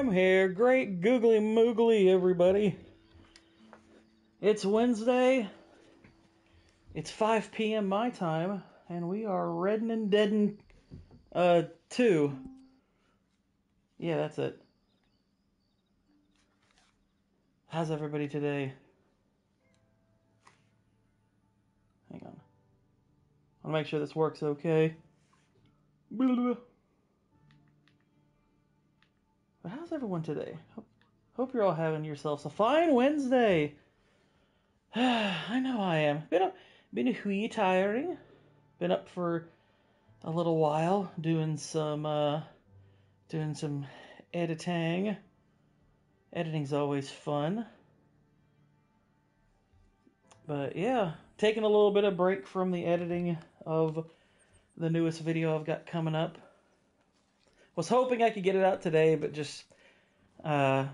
I'm here. Great googly moogly, everybody. It's Wednesday. It's 5 p.m. my time, and we are Redden and Deadin' 2. Yeah, that's it. How's everybody today? Hang on. I want to make sure this works okay. But how's everyone today? Hope you're all having yourselves a fine Wednesday. I know I am. Been a wee tiring. Been up for a little while doing some editing. Editing's always fun. But yeah, taking a little bit of break from the editing of the newest video I've got coming up. Was hoping I could get it out today, but just I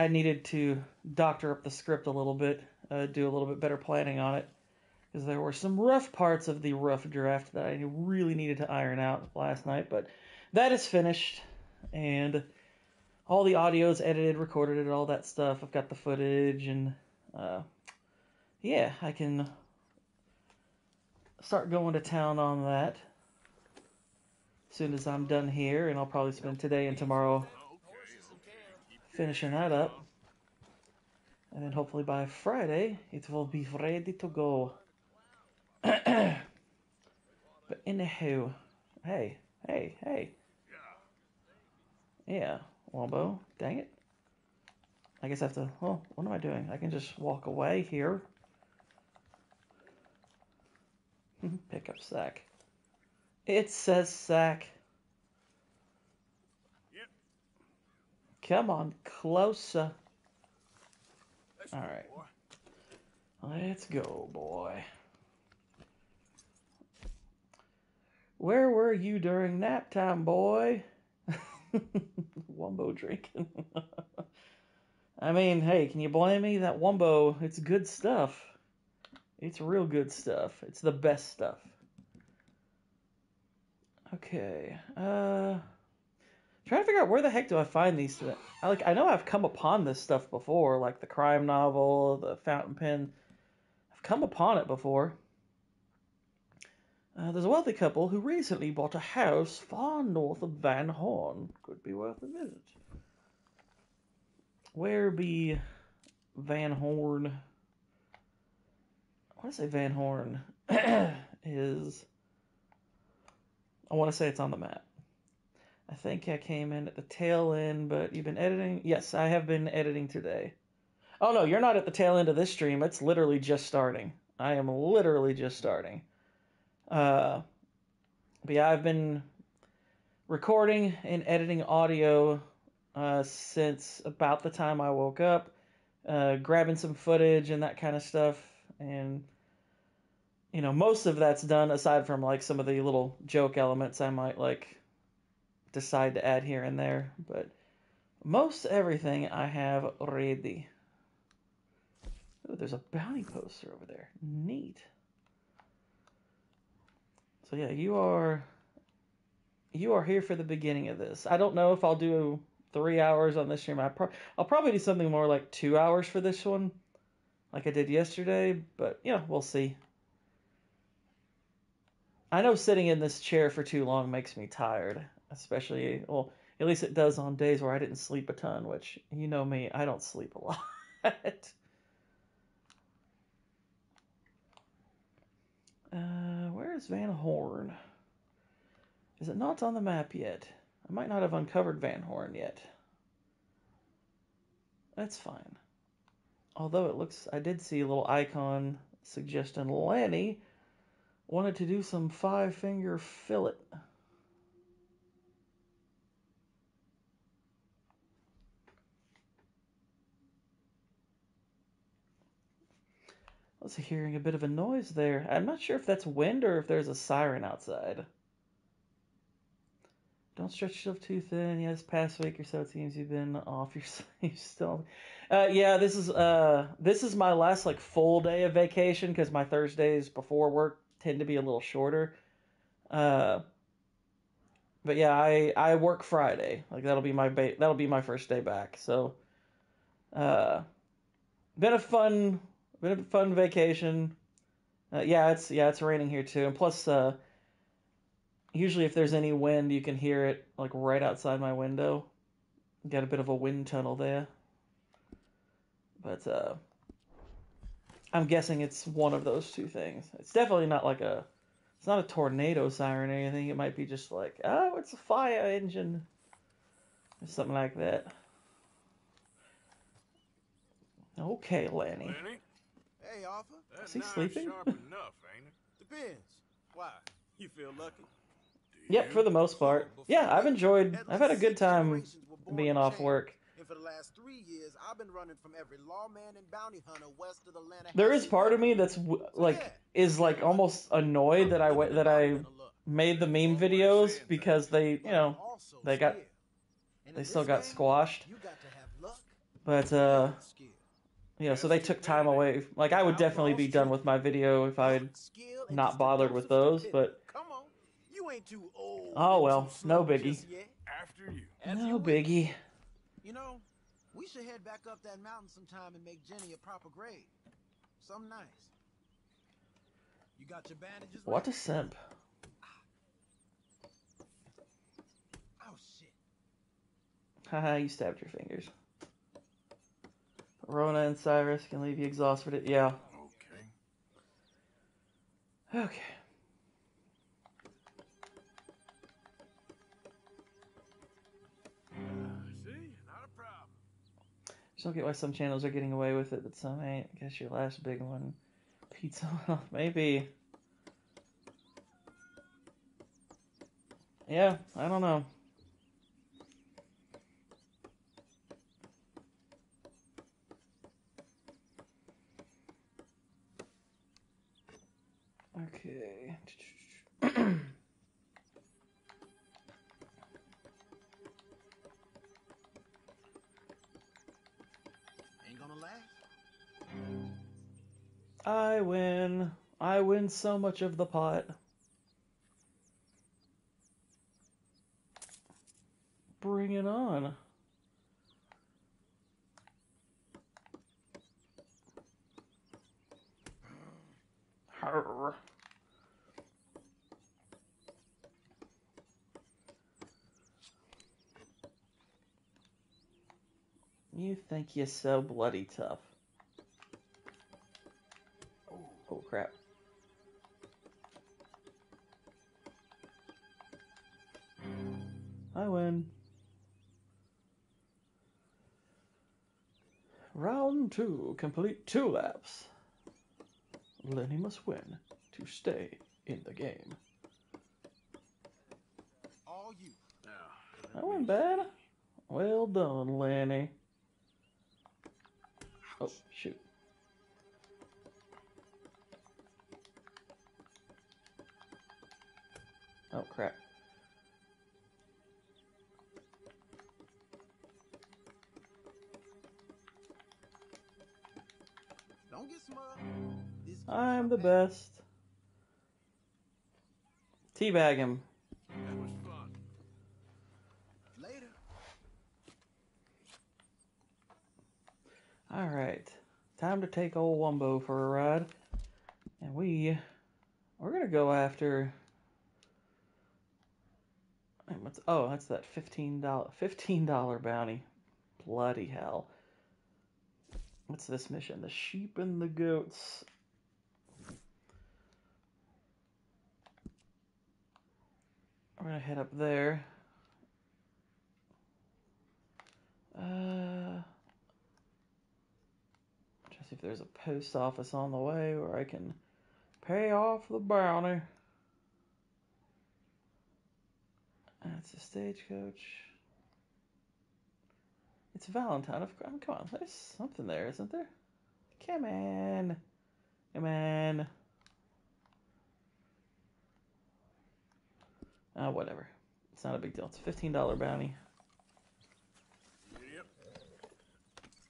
needed to doctor up the script a little bit, do a little bit better planning on it, because there were some rough parts of the rough draft that I really needed to iron out last night. But that is finished, and all the audio's edited, recorded, and all that stuff. I've got the footage, and yeah, I can start going to town on that as soon as I'm done here, and I'll probably spend today and tomorrow finishing that up. And then hopefully by Friday, it will be ready to go. But anyhow, hey. Yeah, Wombo, dang it. I guess I have to, well, what am I doing? I can just walk away here. Pick up sack. It says sack. Yep. Come on, closer. Alright. Let's go, boy. Where were you during nap time, boy? Wombo drinking. I mean, hey, can you blame me? That Wombo, it's good stuff. It's real good stuff. It's the best stuff. Okay. Trying to figure out where the heck do I find these. I know I've come upon this stuff before, like the crime novel, the fountain pen. I've come upon it before. There's a wealthy couple who recently bought a house far north of Van Horn. Could be worth a visit. Where be Van Horn? I want to say Van Horn is... I want to say it's on the map. I think I came in at the tail end, but you've been editing? Yes, I have been editing today. Oh no, you're not at the tail end of this stream. It's literally just starting. I am literally just starting. But yeah, I've been recording and editing audio since about the time I woke up, grabbing some footage and that kind of stuff, and you know, most of that's done aside from like some of the little joke elements I might like decide to add here and there, but most everything I have ready. Ooh, there's a bounty poster over there. Neat. So yeah, you are here for the beginning of this. I don't know if I'll do 3 hours on this stream. I'll probably do something more like 2 hours for this one, like I did yesterday, but you know, we'll see. I know sitting in this chair for too long makes me tired, especially, well, at least it does on days where I didn't sleep a ton, which, you know me, I don't sleep a lot. Where is Van Horn? Is it not on the map yet? I might not have uncovered Van Horn yet. That's fine. Although it looks, I did see a little icon suggesting Lanny wanted to do some 5-finger fillet. I was hearing a bit of a noise there. I'm not sure if that's wind or if there's a siren outside. Don't stretch yourself too thin. Yeah, this past week or so it seems you've been off your sleep still. Yeah, this is my last like full day of vacation because my Thursdays before work tend to be a little shorter. But yeah, I work Friday. Like that'll be my first day back. So, uh, been a fun vacation. It's raining here too. And plus, usually if there's any wind, you can hear it like right outside my window. Got a bit of a wind tunnel there. But I'm guessing it's one of those two things. It's definitely not like it's not a tornado siren or anything. It might be just like, oh, it's a fire engine or something like that. Okay, Lanny. Lenny? Hey, Arthur. Is he sleeping? Sharp enough, ain't it? Depends. Why? You feel lucky? Yep, for the most part. Yeah, I've had a good time being off work. And for the last 3 years, I've been running from every lawman and bounty hunter west of Atlanta. There is part of me that's is almost annoyed that I made the meme videos because they still got squashed. But so they took time away. Like I would definitely be done with my video if I'd not bothered with those, but you ain't too old. Oh well, no biggie. After you. No biggie. You know, we should head back up that mountain sometime and make Jenny a proper grave. Something nice. You got your bandages ready? What a simp. Oh shit. Haha, you stabbed your fingers. Rona and Cyrus can leave you exhausted. Yeah. Okay. See? Not a problem. Just don't get why some channels are getting away with it, but some ain't. I guess your last big one. Pizza, maybe. Yeah, I don't know. Okay. Ain't gonna last. I win. I win so much of the pot. Bring it on. Arr. You think you're so bloody tough. Oh crap. I win. Round 2. Complete 2 laps. Lenny must win to stay in the game. All you. That wasn't bad. Well done, Lenny. Oh, shoot. Oh, crap. Don't get smug. I'm the best. Teabag him. That was fun. Later. Alright. Time to take old Wumbo for a ride. And we're gonna go after... Oh, that's that $15 bounty. Bloody hell. What's this mission? The sheep and the goats. We're gonna head up there. Just see if there's a post office on the way where I can pay off the bounty. That's a stagecoach. It's Valentine. Come on, there's something there, isn't there? Come on. Come on. Whatever. It's not a big deal. It's a $15 bounty. Yep.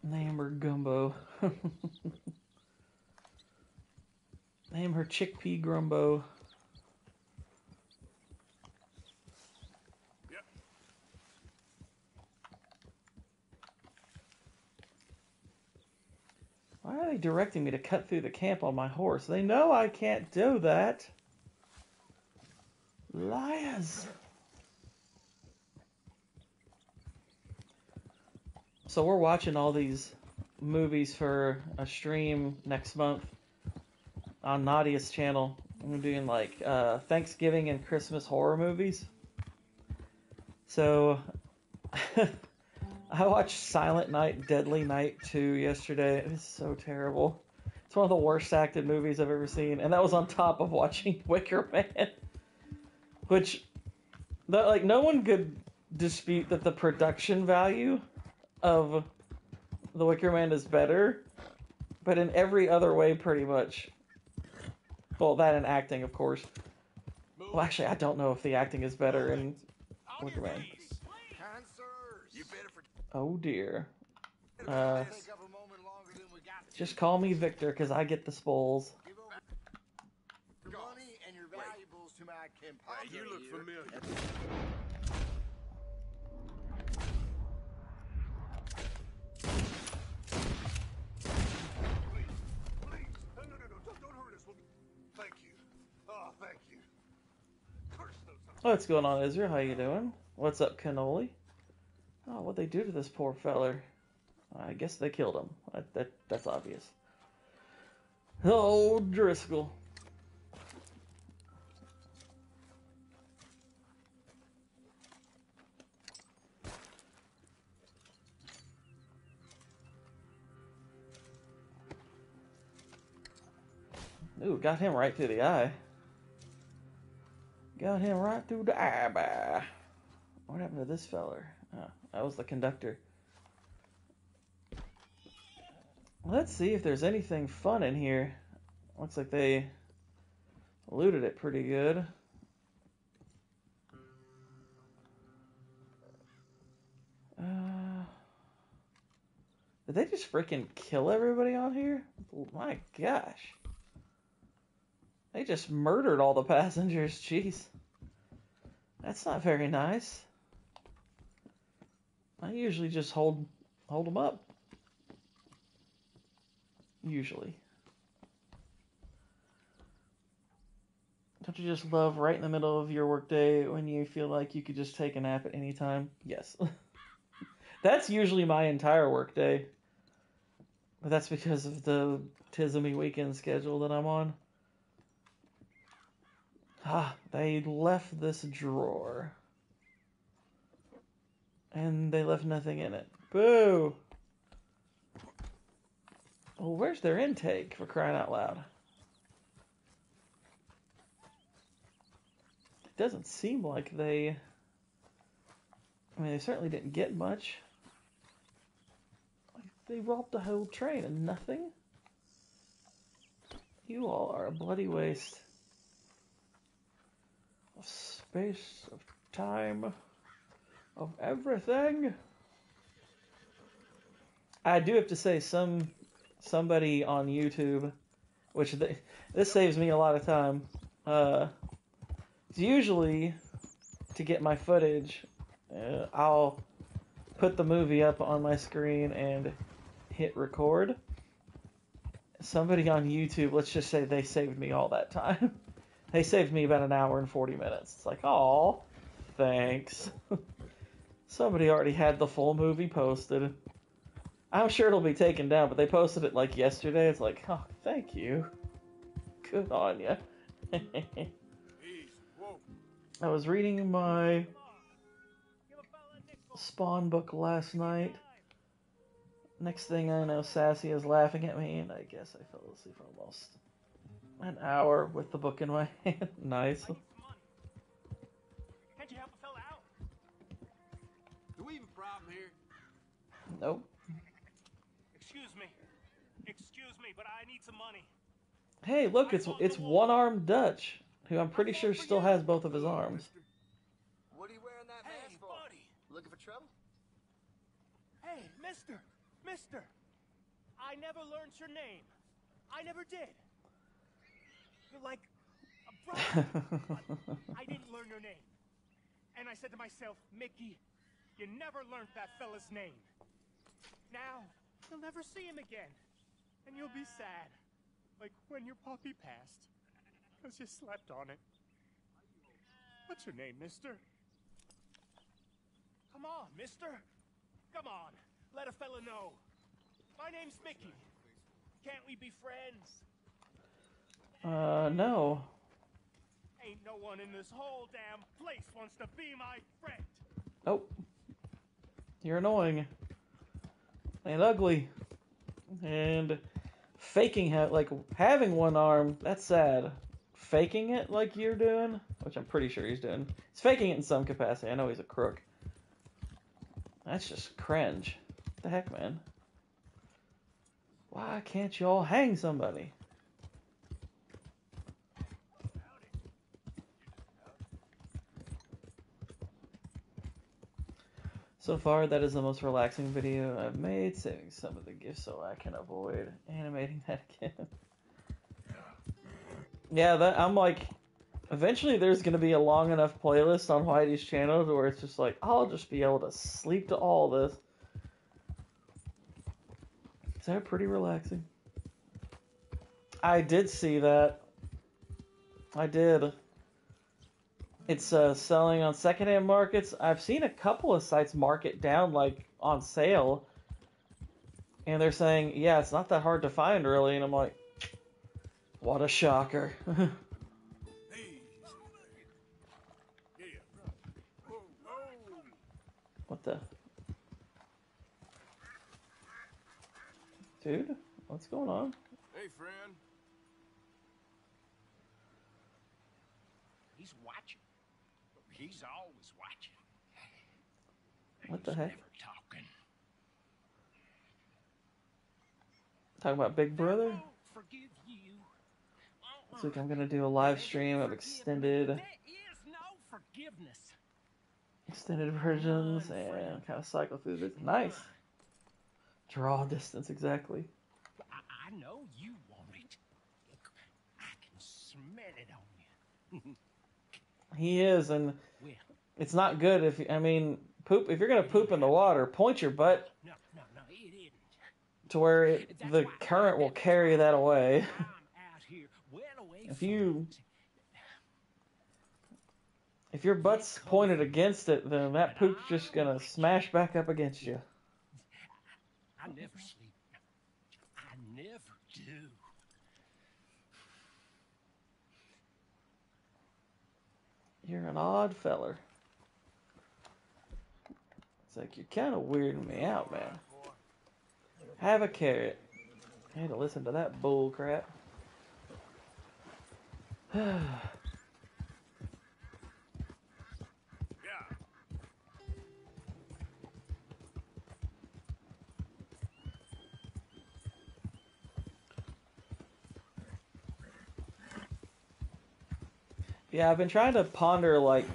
Name her Gumbo. Name her Chickpea Grumbo. directing me to cut through the camp on my horse. They know I can't do that. Liars. So we're watching all these movies for a stream next month on Nadia's channel. We're doing like Thanksgiving and Christmas horror movies. So I watched Silent Night, Deadly Night 2 yesterday. It was so terrible. It's one of the worst acted movies I've ever seen, and that was on top of watching Wicker Man, which, like, no one could dispute that the production value of The Wicker Man is better, but in every other way, pretty much. Well, that and acting, of course. Well, actually, I don't know if the acting is better in Wicker Man. Oh dear. Just call me Victor, because I get the spoils. Money and your valuables to my compadre. You look familiar. Please. No, don't hurt us. Thank you. Oh, thank you. Curse those. What's going on, Israel? How you doing? What's up, Cannoli? Oh, what'd they do to this poor feller? I guess they killed him. That's obvious. Oh, Driscoll. Ooh, got him right through the eye. Got him right through the eye, bah. What happened to this feller? Oh, that was the conductor. Let's see if there's anything fun in here. Looks like they looted it pretty good. Did they just freaking kill everybody on here? Oh my gosh. They just murdered all the passengers. Jeez. That's not very nice. I usually just hold them up. Usually. Don't you just love right in the middle of your workday when you feel like you could just take a nap at any time? Yes. That's usually my entire workday. But that's because of the Tismy weekend schedule that I'm on. Ah, they left this drawer. And they left nothing in it. Boo! Well, where's their intake, for crying out loud? It doesn't seem like they... I mean, they certainly didn't get much. Like, they robbed the whole train and nothing? You all are a bloody waste of space, of time, of everything. I do have to say, somebody on YouTube, which this saves me a lot of time. Usually, to get my footage, I'll put the movie up on my screen and hit record. Somebody on YouTube, let's just say they saved me all that time. They saved me about an hour and 40 minutes. It's like, aw, thanks. Somebody already had the full movie posted. I'm sure it'll be taken down, but they posted it like yesterday. It's like, oh, thank you. Good on ya. I was reading my Spawn book last night. Next thing I know, Sassy is laughing at me, and I guess I fell asleep for almost an hour with the book in my hand. Nice. Can't you help a fella out? Do we have a problem here? Nope. Excuse me, but I need some money. Hey, look, it's one-armed Dutch, who I'm pretty sure still has both of his arms. What are you wearing that mask for? Buddy. Looking for trouble? Hey, mister. I never learned your name. I never did. You're like a brother. I didn't learn your name. And I said to myself, Mickey, you never learned that fella's name. Now, you'll never see him again. And you'll be sad. Like when your puppy passed. Because you slept on it. What's your name, mister? Come on, mister. Come on. Let a fella know. My name's Mickey. Can't we be friends? No. Ain't no one in this whole damn place wants to be my friend. Oh. You're annoying. And ugly. And faking like having one arm, that's sad. Faking it like you're doing, which I'm pretty sure he's doing. He's faking it in some capacity. I know he's a crook. That's just cringe. What the heck, man? Why can't you all hang somebody? So far, that is the most relaxing video I've made, saving some of the gifts so I can avoid animating that again. Yeah, I'm like, eventually there's going to be a long enough playlist on Whitey's channel where it's just like, I'll just be able to sleep to all this. Is that pretty relaxing? I did see that. I did. It's selling on secondhand markets. I've seen a couple of sites mark it down, like, on sale. And they're saying, yeah, it's not that hard to find, really. And I'm like, what a shocker. What the? Dude, what's going on? Hey, friend. He's watching. He's always watching. What the He's heck? never talking. Talking about Big Brother? I won't forgive you. Looks like I'm gonna do a live stream of extended There is no forgiveness. versions and kind of cycle through this. Nice. Draw distance, exactly. I know you want it. I can smell it on you. He is, and Well, it's not good if, I mean, poop. If you're gonna poop in the water, point your butt no, it isn't. to where the current will carry that away. I'm out here well away If from you, it. if your butt's pointed against it, then that poop's just gonna smash back up against you. I never sleep. I never do. You're an odd feller. It's like, you're kind of weirding me out, man. Have a carrot. I had to listen to that bull crap. Yeah, I've been trying to ponder, like,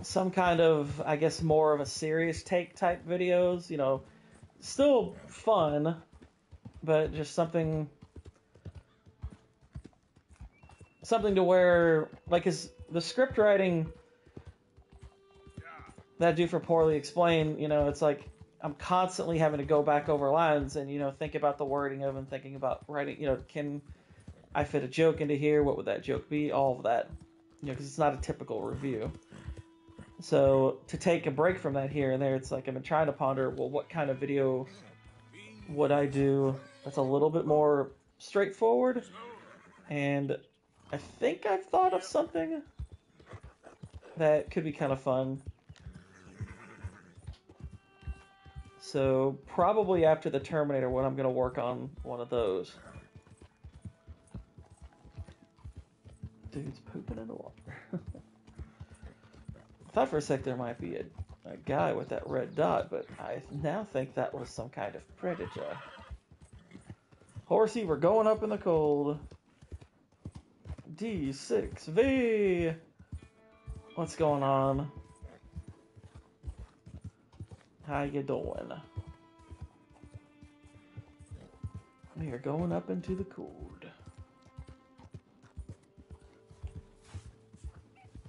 some kind of, I guess, more of a serious take type videos, you know, still fun, but just something to where, like, is the script writing that I do for Poorly Explained, you know, it's like I'm constantly having to go back over lines and, you know, think about the wording of them, thinking about writing, you know, can I fit a joke into here? What would that joke be? All of that, you know, because it's not a typical review. So to take a break from that here and there, it's like I've been trying to ponder, well, what kind of video would I do that's a little bit more straightforward? And I think I've thought of something that could be kind of fun. So probably after the Terminator one, I'm going to work on one of those. Dude's pooping in the water. I thought for a sec there might be a guy with that red dot, but I now think that was some kind of predator. Horsey, we're going up in the cold. D6V. What's going on? How you doing? We are going up into the cold.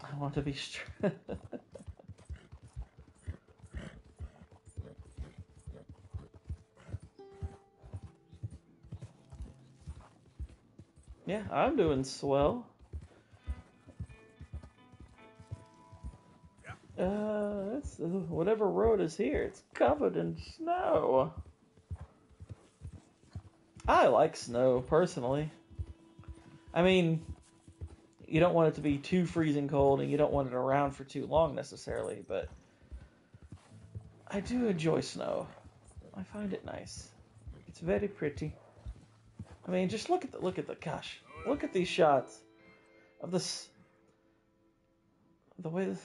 I want to be Yeah, I'm doing swell. It's whatever road is here. It's covered in snow. I like snow personally. I mean, you don't want it to be too freezing cold, and you don't want it around for too long necessarily, but I do enjoy snow. I find it nice. It's very pretty. I mean, just look at the gosh, look at these shots of this, the way the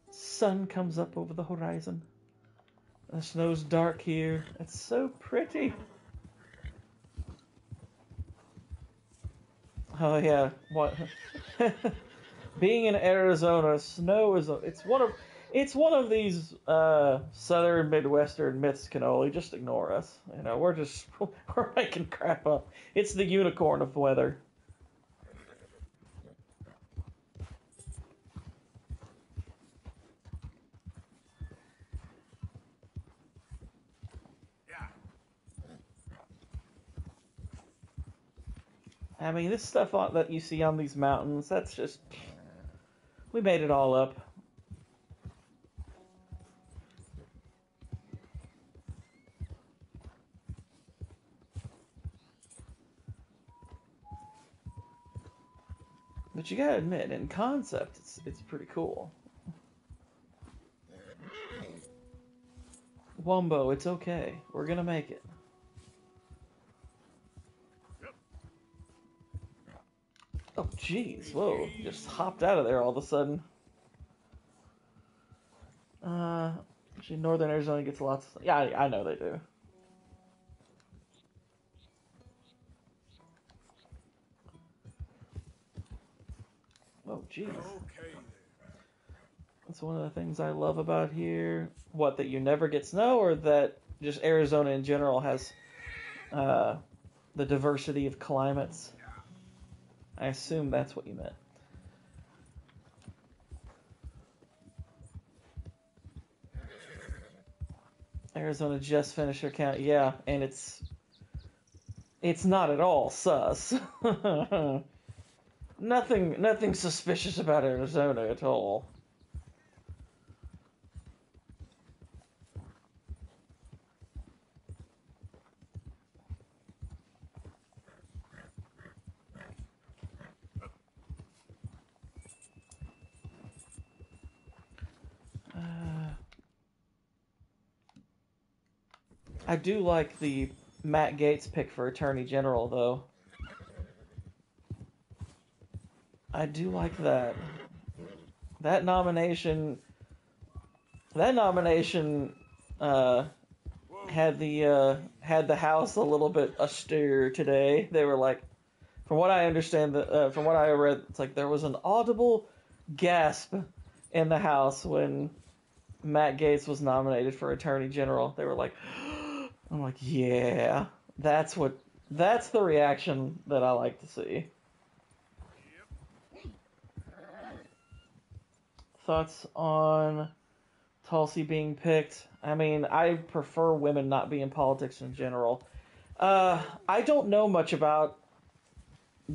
sun comes up over the horizon. The snow's dark here. It's so pretty. Oh yeah, what? Being in Arizona, snow is it's one of these southern Midwestern myths, Cannoli. Just ignore us. You know, we're making crap up. It's the unicorn of weather. I mean, this stuff that you see on these mountains, that's just, we made it all up. But you gotta admit, in concept, it's pretty cool. Wumbo, it's okay. We're gonna make it. Oh, jeez. Whoa. Just hopped out of there all of a sudden. Actually, Northern Arizona gets lots of... Yeah, I know they do. Oh, jeez. That's one of the things I love about here. What, that you never get snow, or that just Arizona in general has the diversity of climates? I assume that's what you meant. Arizona just finished their count. Yeah, and it's not at all sus. Nothing suspicious about Arizona at all. I do like the Matt Gaetz pick for Attorney General, though. I do like that. That nomination. That nomination had the House a little bit astir today. They were like, from what I understand, from what I read, it's like there was an audible gasp in the House when Matt Gaetz was nominated for Attorney General. They were like, I'm like, yeah, that's the reaction that I like to see. Thoughts on Tulsi being picked? I mean, I prefer women not be in politics in general. I don't know much about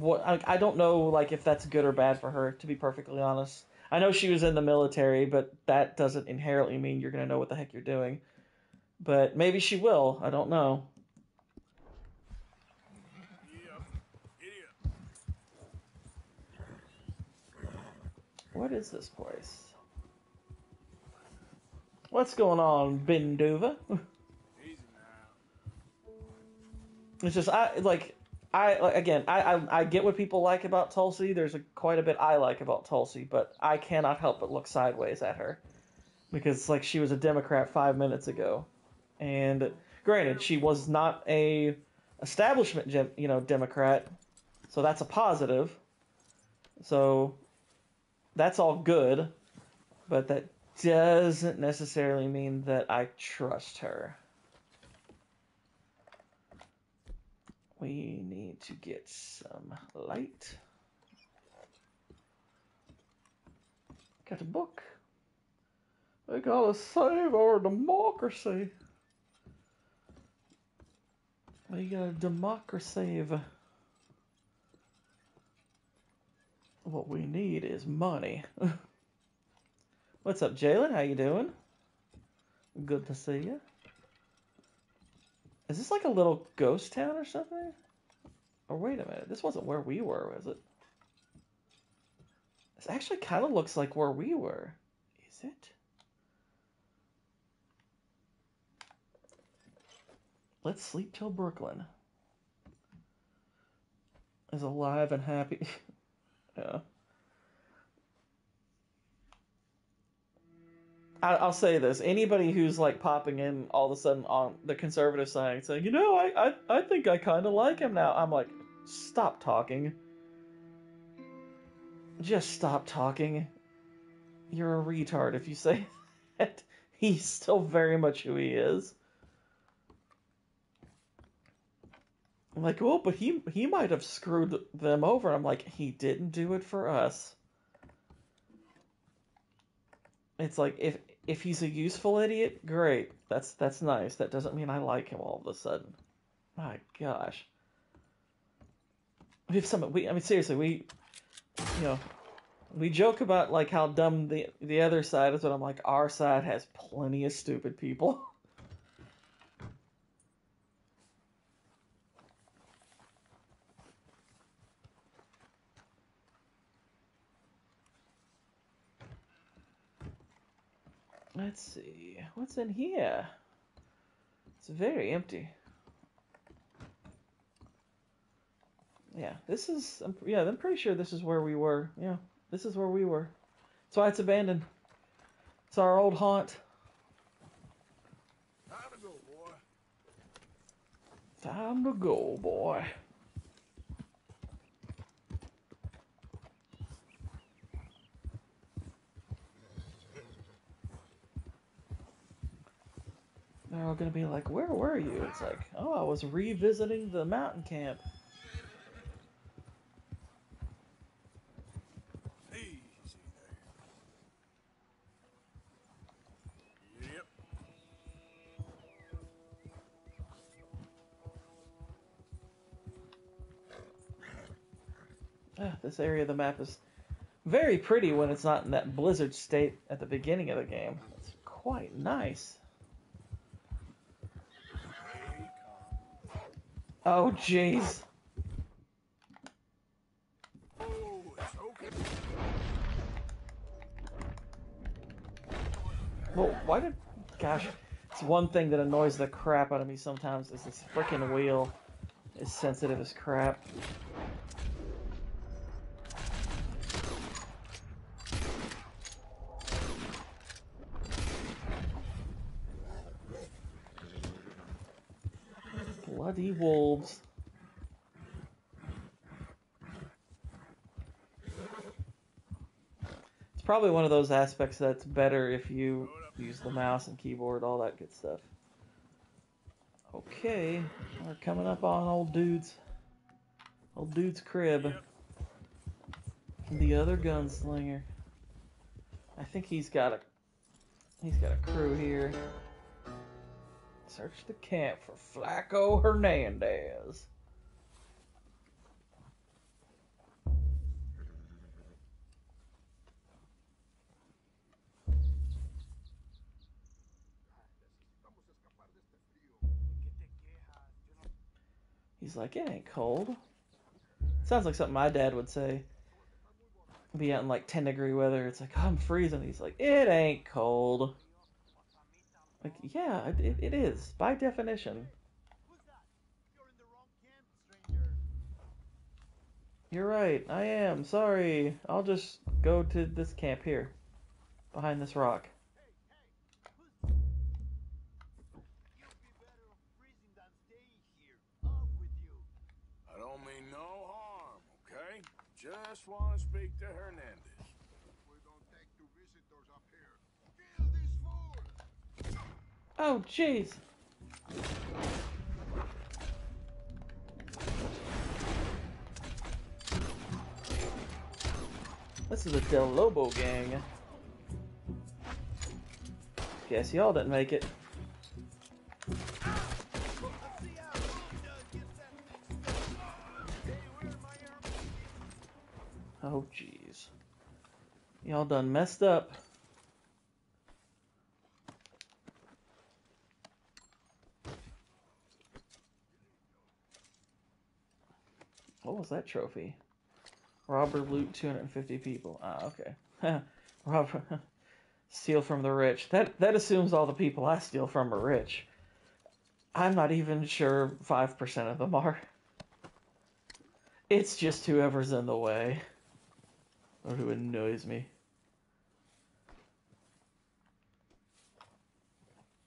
I don't know, like, if that's good or bad for her, to be perfectly honest. I know she was in the military, but that doesn't inherently mean you're gonna know what the heck you're doing. But maybe she will. I don't know. What is this place? What's going on, Binduva? It's just I get what people like about Tulsi. There's quite a bit I like about Tulsi, but I cannot help but look sideways at her because like she was a Democrat 5 minutes ago, and granted she was not a establishment Democrat, so that's a positive. So that's all good, but that doesn't necessarily mean that I trust her. We need to get some light. Got a book. They gotta save our democracy. We got a democracy. What we need is money. What's up, Jalen? How you doing? Good to see you. Is this like a little ghost town or something? Or wait a minute, this wasn't where we were, was it? This actually kind of looks like where we were. Is it? Let's sleep till Brooklyn is alive and happy. Yeah. I'll say this: anybody who's like popping in all of a sudden on the conservative side saying, I think I kind of like him now. I'm like, stop talking. Just stop talking. You're a retard if you say that. He's still very much who he is. I'm like, well, but he might have screwed them over. I'm like, he didn't do it for us. It's like if he's a useful idiot, great. That's nice. That doesn't mean I like him all of a sudden. My gosh. Seriously, we joke about like how dumb the other side is, but I'm like, our side has plenty of stupid people. Let's see. What's in here? It's very empty. Yeah, I'm pretty sure this is where we were. Yeah, this is where we were. That's why it's abandoned. It's our old haunt. Time to go, boy. Time to go, boy. They're all gonna be like, where were you? It's like, oh, I was revisiting the mountain camp. Easy there. Yep. This area of the map is very pretty when it's not in that blizzard state at the beginning of the game. It's quite nice. Oh, jeez. Oh, it's okay. Well, why did... Gosh, it's one thing that annoys the crap out of me sometimes is this freaking wheel is sensitive as crap. Bloody wolves. It's probably one of those aspects that's better if you use the mouse and keyboard, all that good stuff. Okay, we're coming up on old dude's crib. The other gunslinger. I think he's got a crew here. Search the camp for Flaco Hernandez. He's like, it ain't cold. Sounds like something my dad would say. Be out in like 10-degree weather. It's like, oh, I'm freezing. He's like, it ain't cold. Like, yeah, it is, by definition. You're right, I am. Sorry. I'll just go to this camp here. Behind this rock. I don't mean no harm, okay? Just want to speak to Hernandez. We don't take two visitors up here. Kill this fool! Oh, jeez. This is the Del Lobo gang. Guess y'all didn't make it. Oh, jeez. Y'all done messed up. What was that trophy? Robber loot 250 people. Ah, okay. Robber steal from the rich. That assumes all the people I steal from are rich. I'm not even sure 5% of them are. It's just whoever's in the way. Or who annoys me.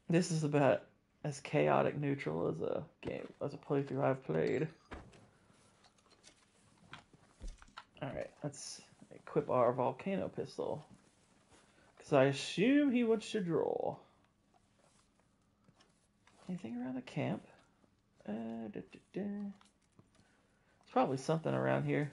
This is about as chaotic neutral as a game, as a playthrough I've played. Alright, let's equip our volcano pistol. Because I assume he wants to draw. Anything around the camp? There's probably something around here.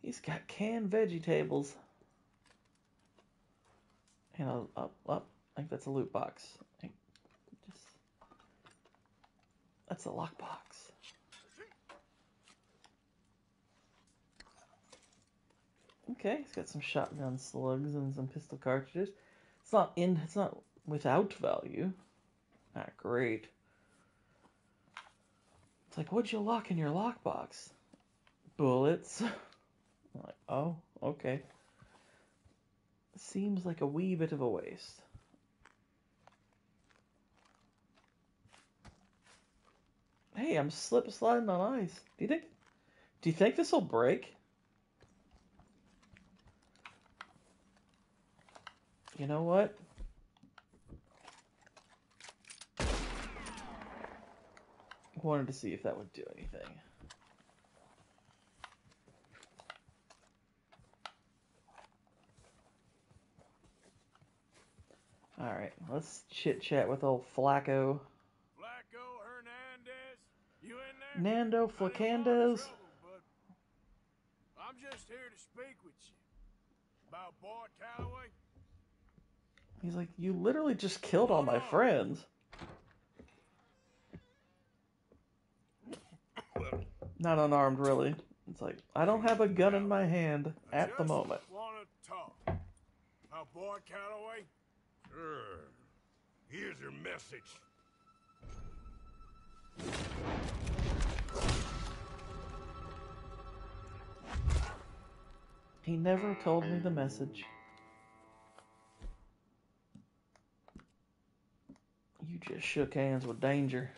He's got canned vegetables. And I think that's a loot box. That's a lockbox. Okay, he's got some shotgun slugs and some pistol cartridges. It's not without value. Ah, great. It's like, what'd you lock in your lockbox? Bullets. I'm like, oh, okay. Seems like a wee bit of a waste. Hey, I'm sliding on ice. Do you think this will break? You know what? Wanted to see if that would do anything. Alright, let's chit-chat with old Flacco. Flacco Hernandez, you in there? Nando Flacandos. I'm just here to speak with you. About Boyd Calloway. He's like, you literally just killed all my friends. Not unarmed, really. It's like, I don't have a gun in my hand at the moment. I want to talk. About Boyd Calloway? Sure. Here's your message. He never told me the message. You just shook hands with danger.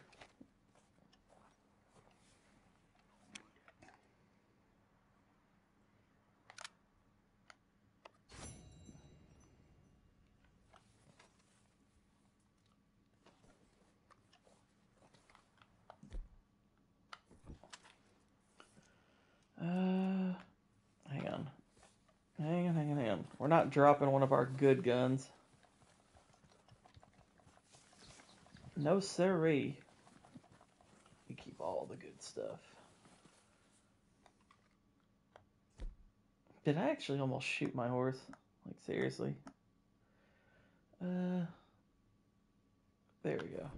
Hang on. We're not dropping one of our good guns. No siree. We keep all the good stuff. Did I actually almost shoot my horse? Like, seriously? There we go.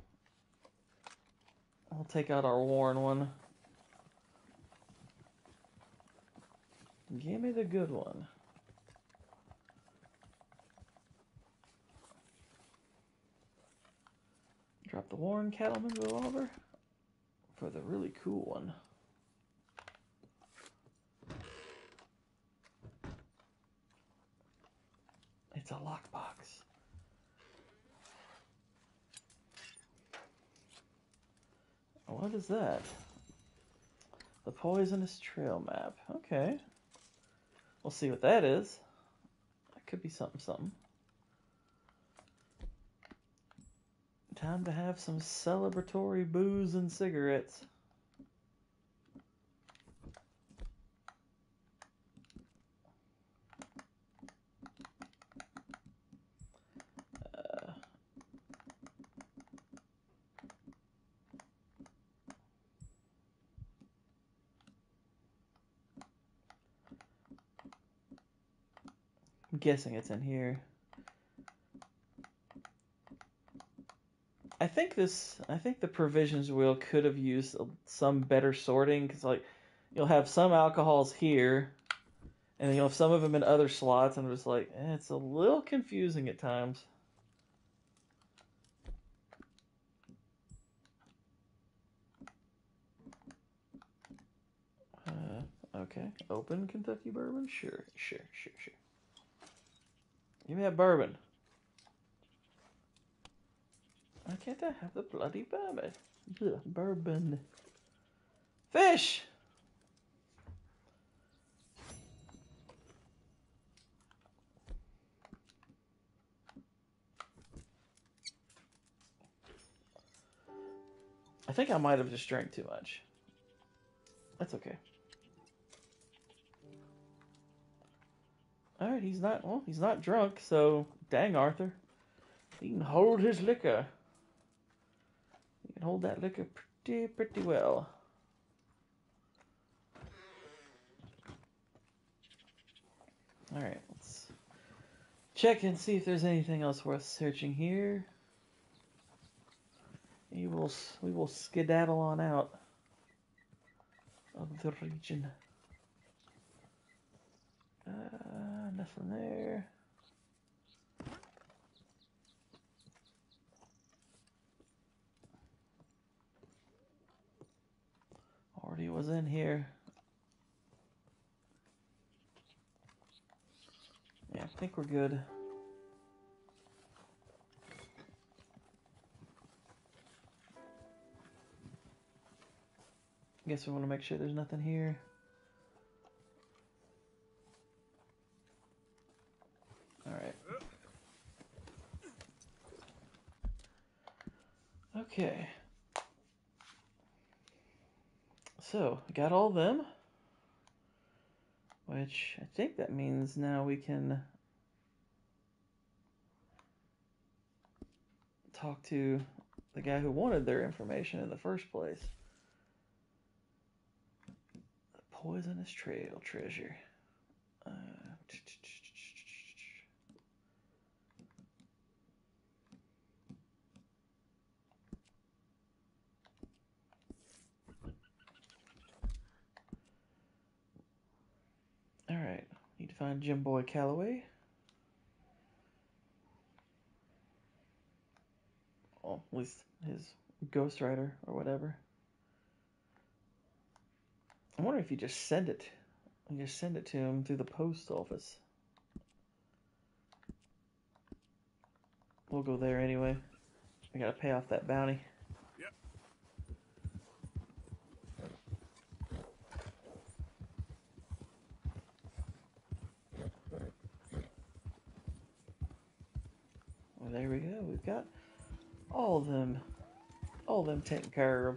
I'll take out our worn one. Give me the good one. Drop the worn cattleman's revolver for the really cool one. It's a lockbox. What is that? The poisonous trail map. Okay. We'll see what that is. That could be something. Time to have some celebratory booze and cigarettes. I'm guessing it's in here. I think the provisions wheel could have used some better sorting, because like you'll have some alcohols here, and then you'll have some of them in other slots, and I'm just like, it's a little confusing at times. Okay, open Kentucky bourbon? Sure. Give me that bourbon. Why can't I have the bloody bourbon? Ugh, bourbon. Fish! I think I might have just drank too much. That's okay. Alright, he's not drunk, so dang, Arthur. He can hold his liquor. He can hold that liquor pretty well. Alright, let's check and see if there's anything else worth searching here. We will skedaddle on out of the region. Nothing there. Already was in here. Yeah, I think we're good. Guess we want to make sure there's nothing here. Alright. Okay. So, got all of them. Which, I think that means now we can talk to the guy who wanted their information in the first place. The poisonous trail treasure. Alright, need to find Jim Boy Calloway. Well, at least his ghostwriter or whatever. I wonder if you just send it. You just send it to him through the post office. We'll go there anyway. I gotta pay off that bounty. Yep. Well, there we go. We've got all of them taken care of.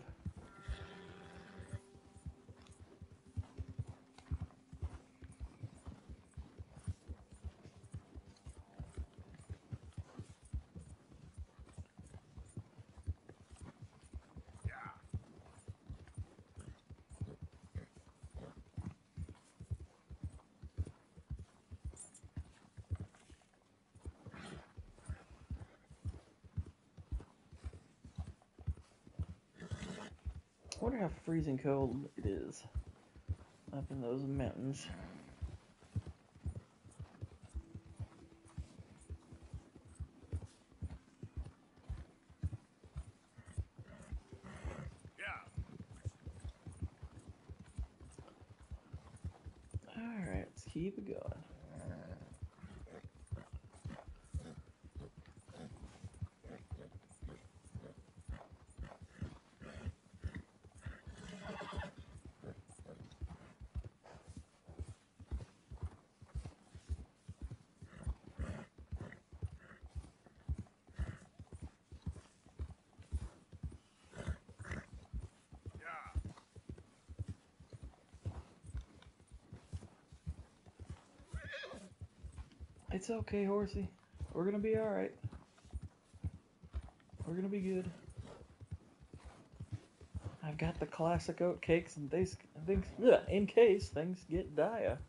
I wonder how freezing cold it is up in those mountains. Alright, let's keep it going. It's okay, horsey. We're gonna be alright. We're gonna be good. I've got the classic oat cakes and things in case things get dire.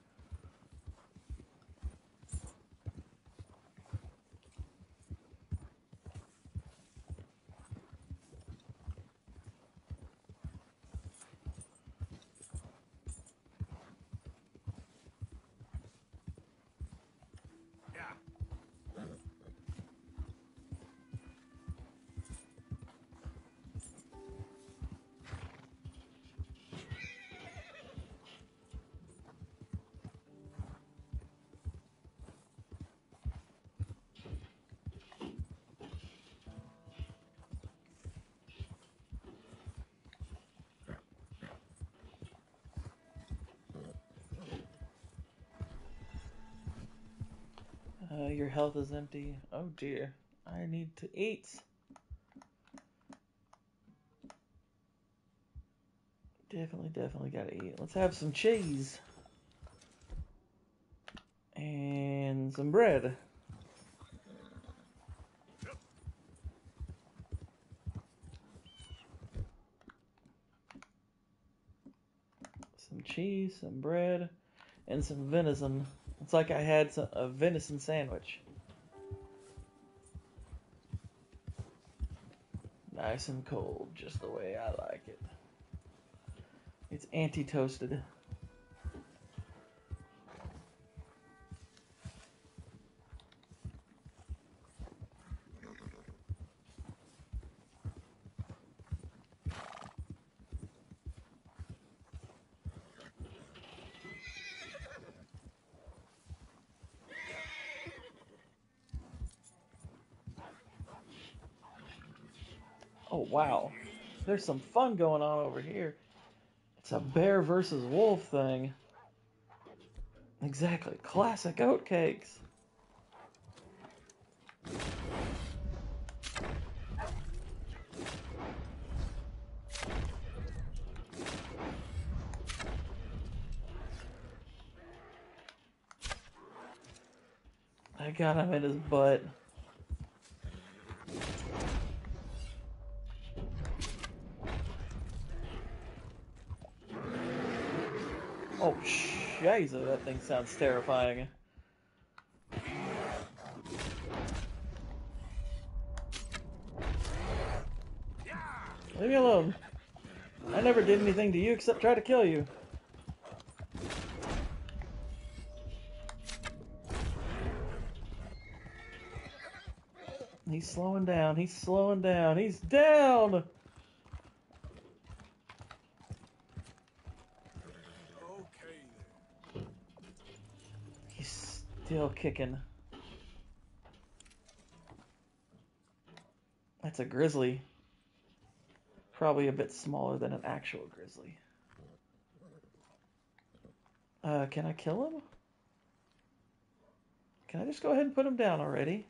Your health is empty. Oh dear. I need to eat. Definitely gotta eat. Let's have some cheese. And some bread. Some cheese, some bread, and some venison. It's like I had a venison sandwich. Nice and cold, just the way I like it. It's anti-toasted. Oh wow, there's some fun going on over here. It's a bear versus wolf thing. Exactly, classic oatcakes. I got him in his butt. Oh, Jesus, that thing sounds terrifying. Leave me alone. I never did anything to you except try to kill you. He's slowing down. He's slowing down. He's down. Okay then. He's still kicking. That's a grizzly. Probably a bit smaller than an actual grizzly. Can I kill him? Can I just go ahead and put him down already?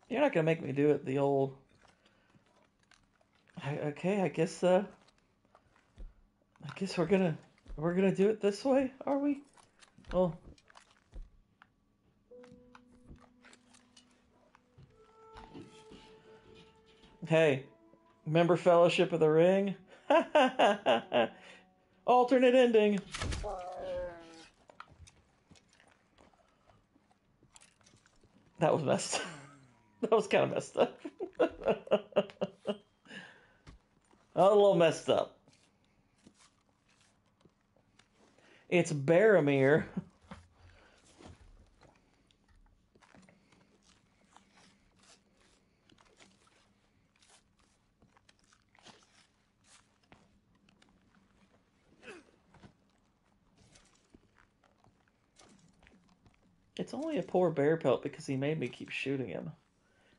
You're not gonna make me do it the old... Okay, I guess we're gonna do it this way, are we? Well, hey, remember Fellowship of the Ring? Alternate ending. That was messed up. That was kind of messed up. A little messed up. It's Baromir. It's only a poor bear pelt because he made me keep shooting him.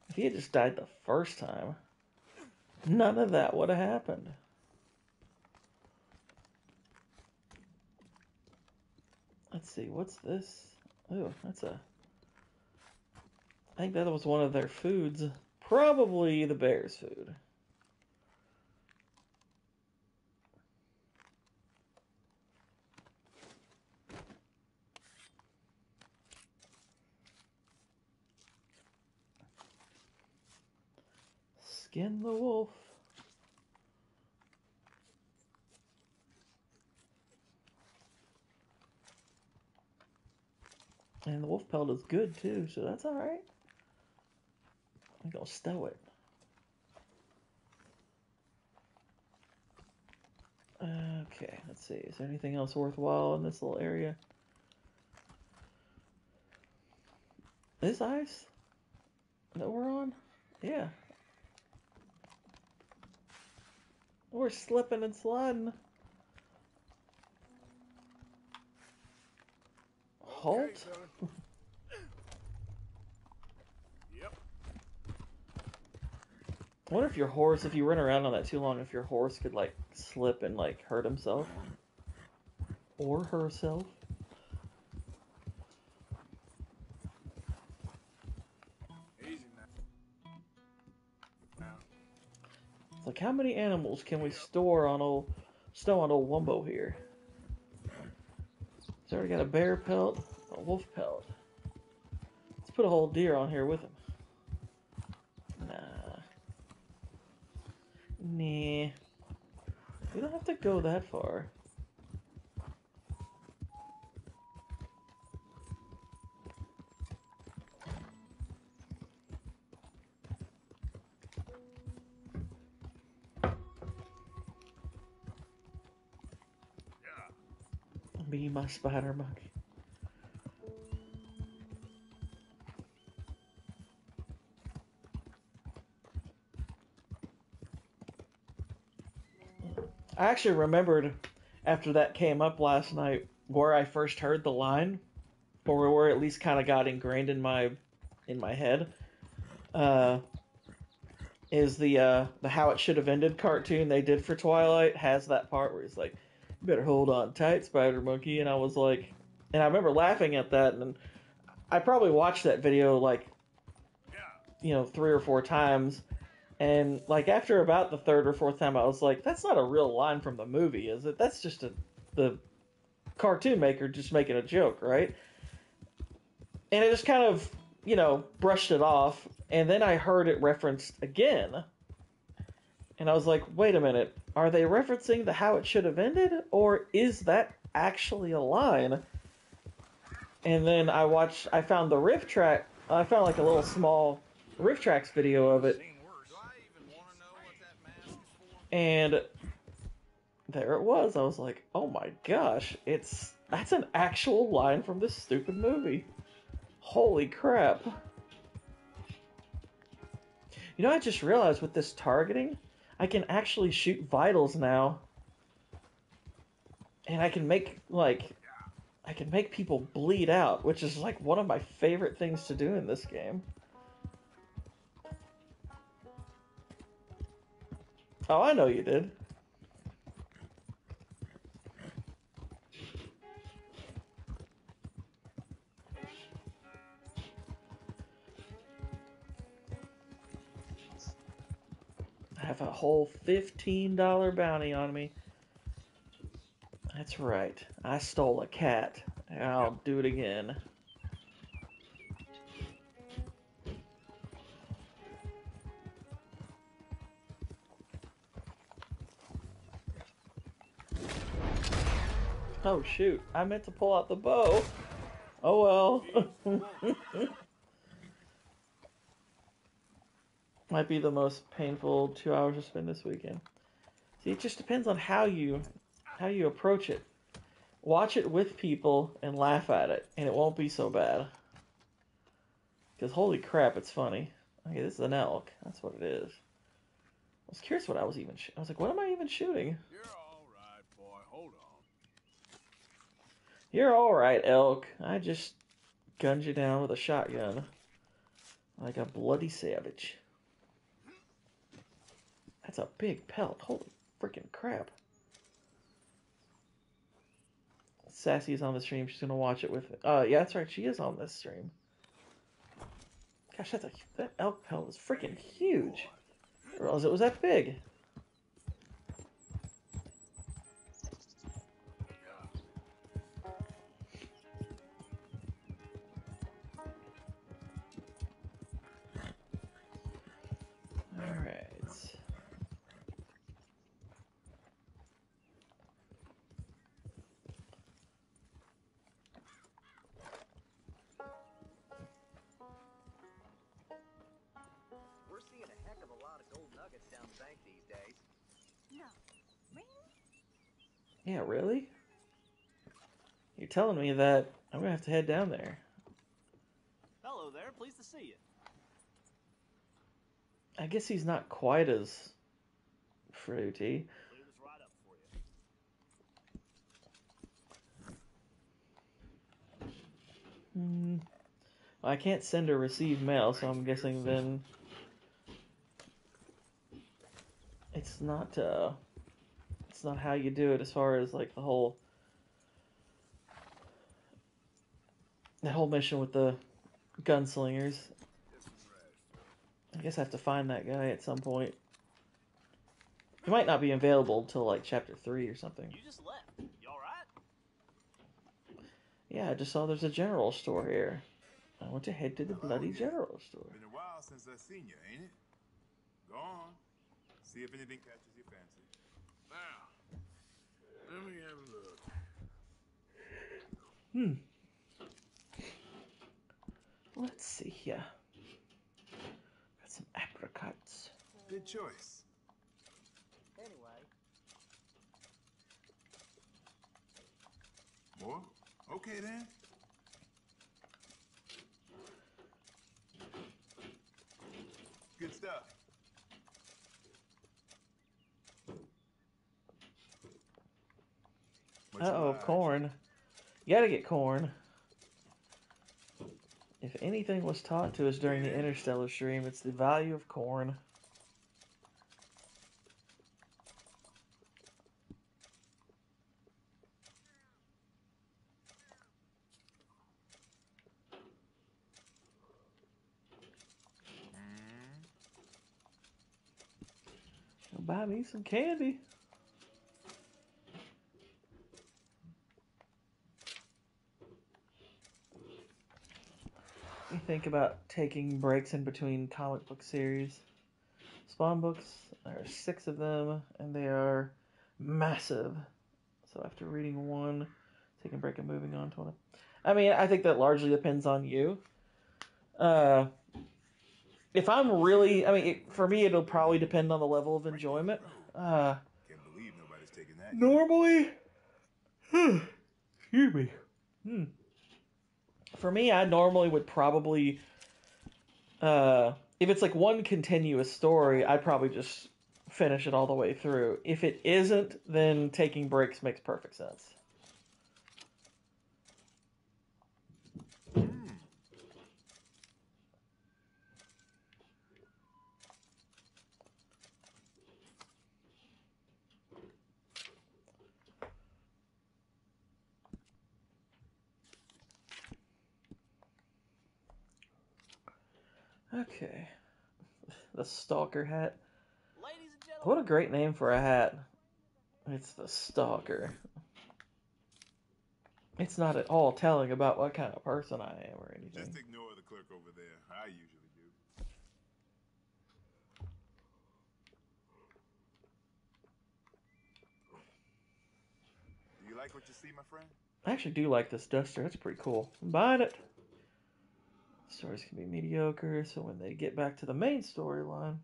If he had just died the first time, none of that would have happened. Let's see, what's this? Oh, that's a... I think that was one of their foods. Probably the bear's food. Skin the wolf. And the wolf pelt is good too, so that's alright. I'm gonna stow it. Okay, let's see. Is there anything else worthwhile in this little area? This ice that we're on? Yeah. We're slipping and sliding. Halt? Okay, son. Yep. I wonder if your horse, if you run around on that too long, if your horse could like slip and like hurt himself or herself. Easy now. It's like, how many animals can we store on old Wumbo here? He's already got a bear pelt, a wolf pelt. Let's put a whole deer on here with him. Nah. We don't have to go that far. Be my spider monkey. I actually remembered after that came up last night where I first heard the line, or where it at least kind of got ingrained in my head. Is the How It Should Have Ended cartoon they did for Twilight has that part where he's like, "You better hold on tight, Spider Monkey," and I was like, and I remember laughing at that, and I probably watched that video like, 3 or 4 times. And, like, after about the 3rd or 4th time, I was like, that's not a real line from the movie, is it? That's just the cartoon maker just making a joke, right? And I just kind of, brushed it off. And then I heard it referenced again. And I was like, wait a minute. Are they referencing the How It Should Have Ended? Or is that actually a line? And then I found the riff track. I found, like, a little small riff tracks video of it. And there it was. I was like, oh my gosh, that's an actual line from this stupid movie. Holy crap. I just realized with this targeting, I can actually shoot vitals now. And I can make people bleed out, which is like one of my favorite things to do in this game. Oh, I know you did. I have a whole $15 bounty on me. That's right. I stole a cat. I'll do it again. Oh shoot, I meant to pull out the bow. Oh well. Might be the most painful 2 hours to spend this weekend. See, it just depends on how you approach it. Watch it with people and laugh at it, and it won't be so bad. Because holy crap, it's funny. Okay, this is an elk. That's what it is. I was curious what I was even I was like, what am I even shooting? You're all right, boy. Hold on. You're alright, elk. I just gunned you down with a shotgun. Like a bloody savage. That's a big pelt. Holy freaking crap. Sassy's on the stream. She's going to watch it with me. Yeah, that's right. She is on this stream. Gosh, that elk pelt is freaking huge. I didn't realize it was that big. Alright. We're seeing a heck of a lot of gold nuggets down the bank these days. No. Really? Yeah, really? You're telling me that I'm going to have to head down there. Hello there, pleased to see you. I guess he's not quite as fruity. Clear this right up for you. I can't send or receive mail, so I'm guessing then it's not how you do it as far as like the whole mission with the gunslingers. I guess I have to find that guy at some point. He might not be available until like chapter 3 or something. You just left. You alright? Yeah, I just saw there's a general store here. I want to head to the bloody general store. Been a while since I seen you, ain't it? Go on. See if anything catches your fancy. Now, let me have a look. Let's see here. Got some apricots. Good choice. Anyway, More? Okay then. Good stuff. Much Uh-oh, obliged. corn. You gotta get corn. If anything was taught to us during the Interstellar stream, it's the value of corn. Buy me some candy. You think about taking breaks in between comic book series. Spawn books, there are 6 of them, and they are massive. So after reading one, taking a break and moving on to one. I mean, I think that largely depends on you. If I'm really, I mean, for me, it'll probably depend on the level of enjoyment. Can't believe nobody's taking that. Normally, excuse me. For me, I normally would probably, if it's like one continuous story, I'd probably just finish it all the way through. If it isn't, then taking breaks makes perfect sense. Okay. The Stalker hat. Ladies and gentlemen. What a great name for a hat. It's the Stalker. It's not at all telling about what kind of person I am or anything. Just ignore the clerk over there. I usually do. Do you like what you see, my friend? I actually do like this duster. It's pretty cool. I'm buying it. Stories can be mediocre, so when they get back to the main storyline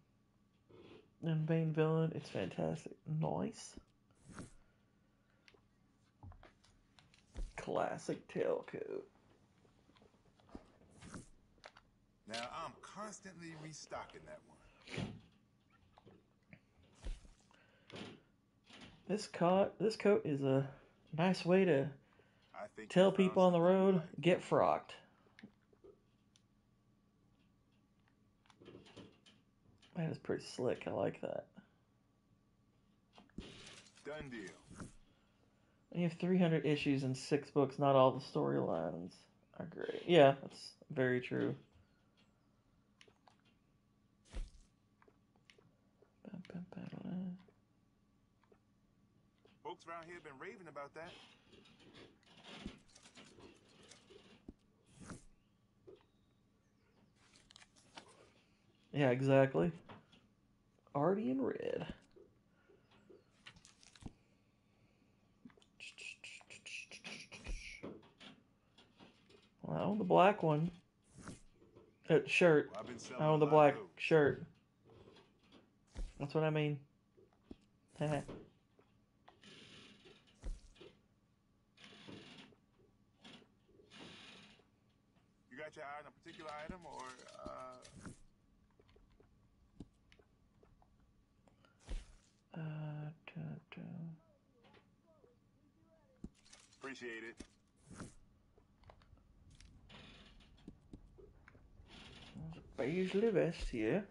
and main villain, it's fantastic. Nice. Classic tailcoat. Now, I'm constantly restocking that one. This coat is a nice way to I think tell you found people on the something you road, like. get frocked. That is pretty slick. I like that. Done deal. You have 300 issues and 6 books. Not all the storylines are great. Yeah, that's very true. Folks around here been raving about that. Yeah, exactly. Already in red. Well, I own the black one. Shirt. Well, I've been selling I own a the lot black of those. shirt. That's what I mean. Haha. You got your eye on a particular item, or appreciate it. There's a paisley vest here.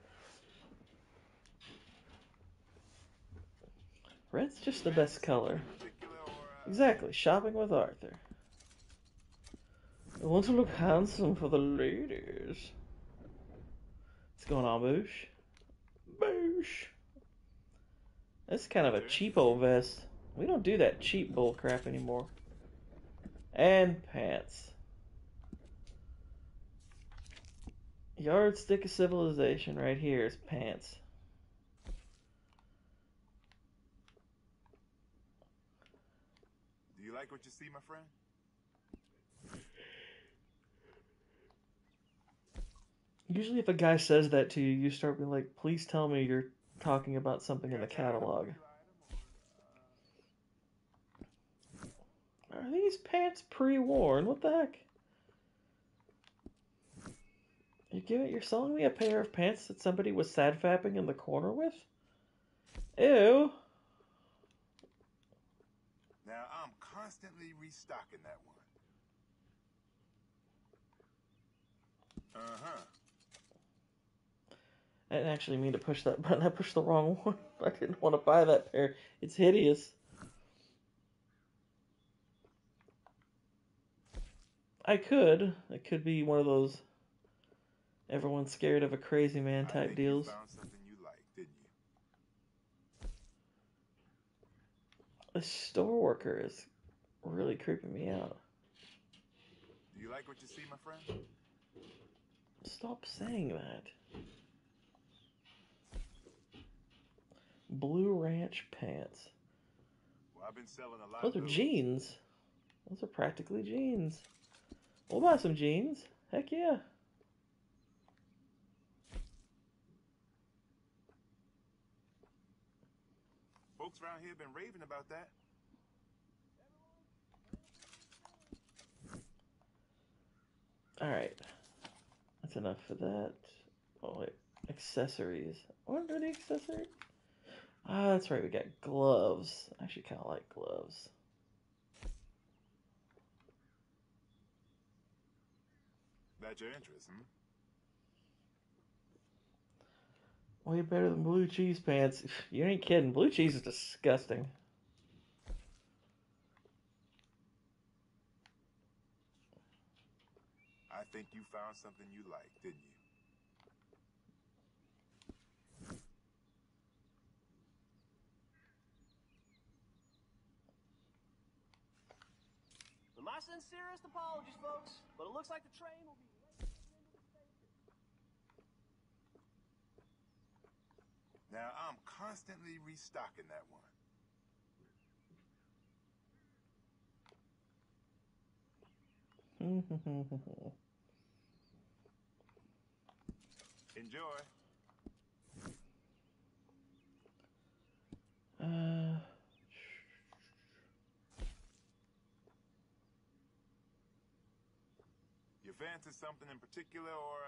Red's just the best color. Particular or Exactly. Shopping with Arthur. I want to look handsome for the ladies. What's going on, Boosh? Boosh. That's kind of a cheapo vest. We don't do that cheap bull crap anymore. And pants. Yardstick of civilization right here is pants. do you like what you see, my friend? Usually if a guy says that to you, you start being like, please tell me you're talking about something in the catalog. Are these pants pre-worn? What the heck? You're selling me a pair of pants that somebody was sad fapping in the corner with? Ew. Now I'm constantly restocking that one. Uh-huh. I didn't actually mean to push that button. I pushed the wrong one. I didn't want to buy that pair. It's hideous. I could. It could be one of those everyone's scared of a crazy man I type think deals. You found something you like, didn't you? The store worker is really creeping me out. Do you like what you see, my friend? Stop saying that. Blue Ranch pants. Well, I've been selling a lot Those of are those. jeans. Those are practically jeans. We'll buy some jeans. Heck yeah. Folks around here have been raving about that. Alright. That's enough for that. Oh, wait. Accessories. What are the accessories? Ah, that's right. We got gloves. I actually kind of like gloves. That's your interest, hmm? Way better than blue cheese pants. You ain't kidding. Blue cheese is disgusting. I think you found something you like, didn't you? My sincerest apologies, folks, but it looks like the train will be late into the station. Now I'm constantly restocking that one. Enjoy. You fancy something in particular, or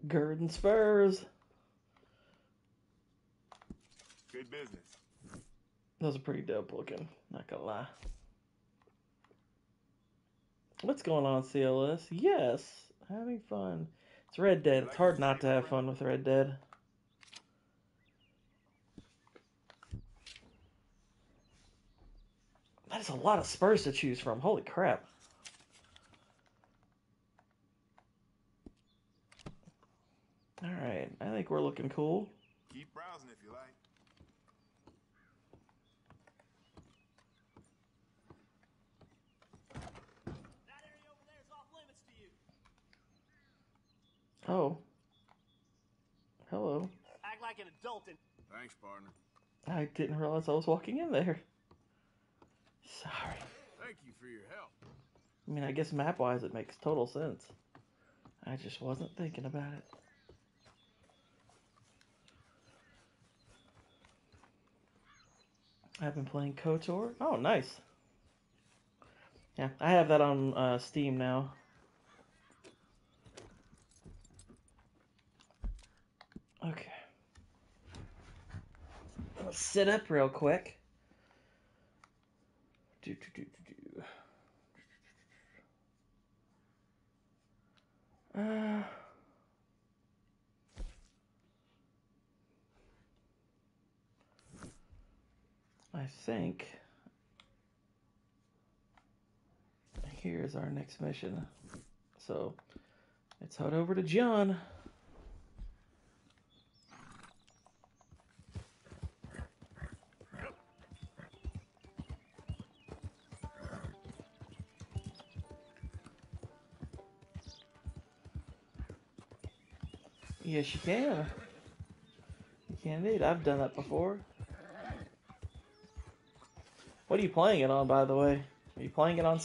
Gurdon Spurs. good business? Those are pretty dope looking. Not gonna lie. What's going on, CLS? Yes, having fun. It's Red Dead. It's hard not to have fun with Red Dead. That is a lot of Spurs to choose from. Holy crap. Alright, I think we're looking cool. Keep browsing if you like. That area over there is off limits to you. Oh. Hello. Act like an adult and Thanks, partner. I didn't realize I was walking in there. Sorry. Thank you for your help. I mean, I guess map-wise it makes total sense. I just wasn't thinking about it. I've been playing KOTOR. Oh, nice. Yeah, I have that on Steam now. Okay. I'll sit up real quick. Uh, I think here's our next mission. So let's head over to John. Yes, you can. You can indeed. I've done that before. What are you playing it on, by the way? Are you playing it on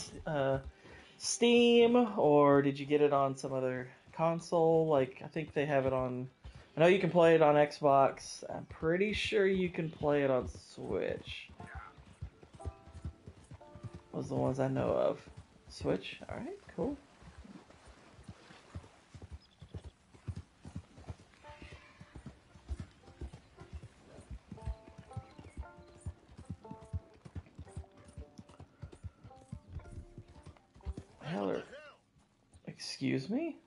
Steam, or did you get it on some other console? Like, I think they have it on. I know you can play it on Xbox. I'm pretty sure you can play it on Switch. Those are the ones I know of. Switch? Alright, cool. Heller. Excuse me?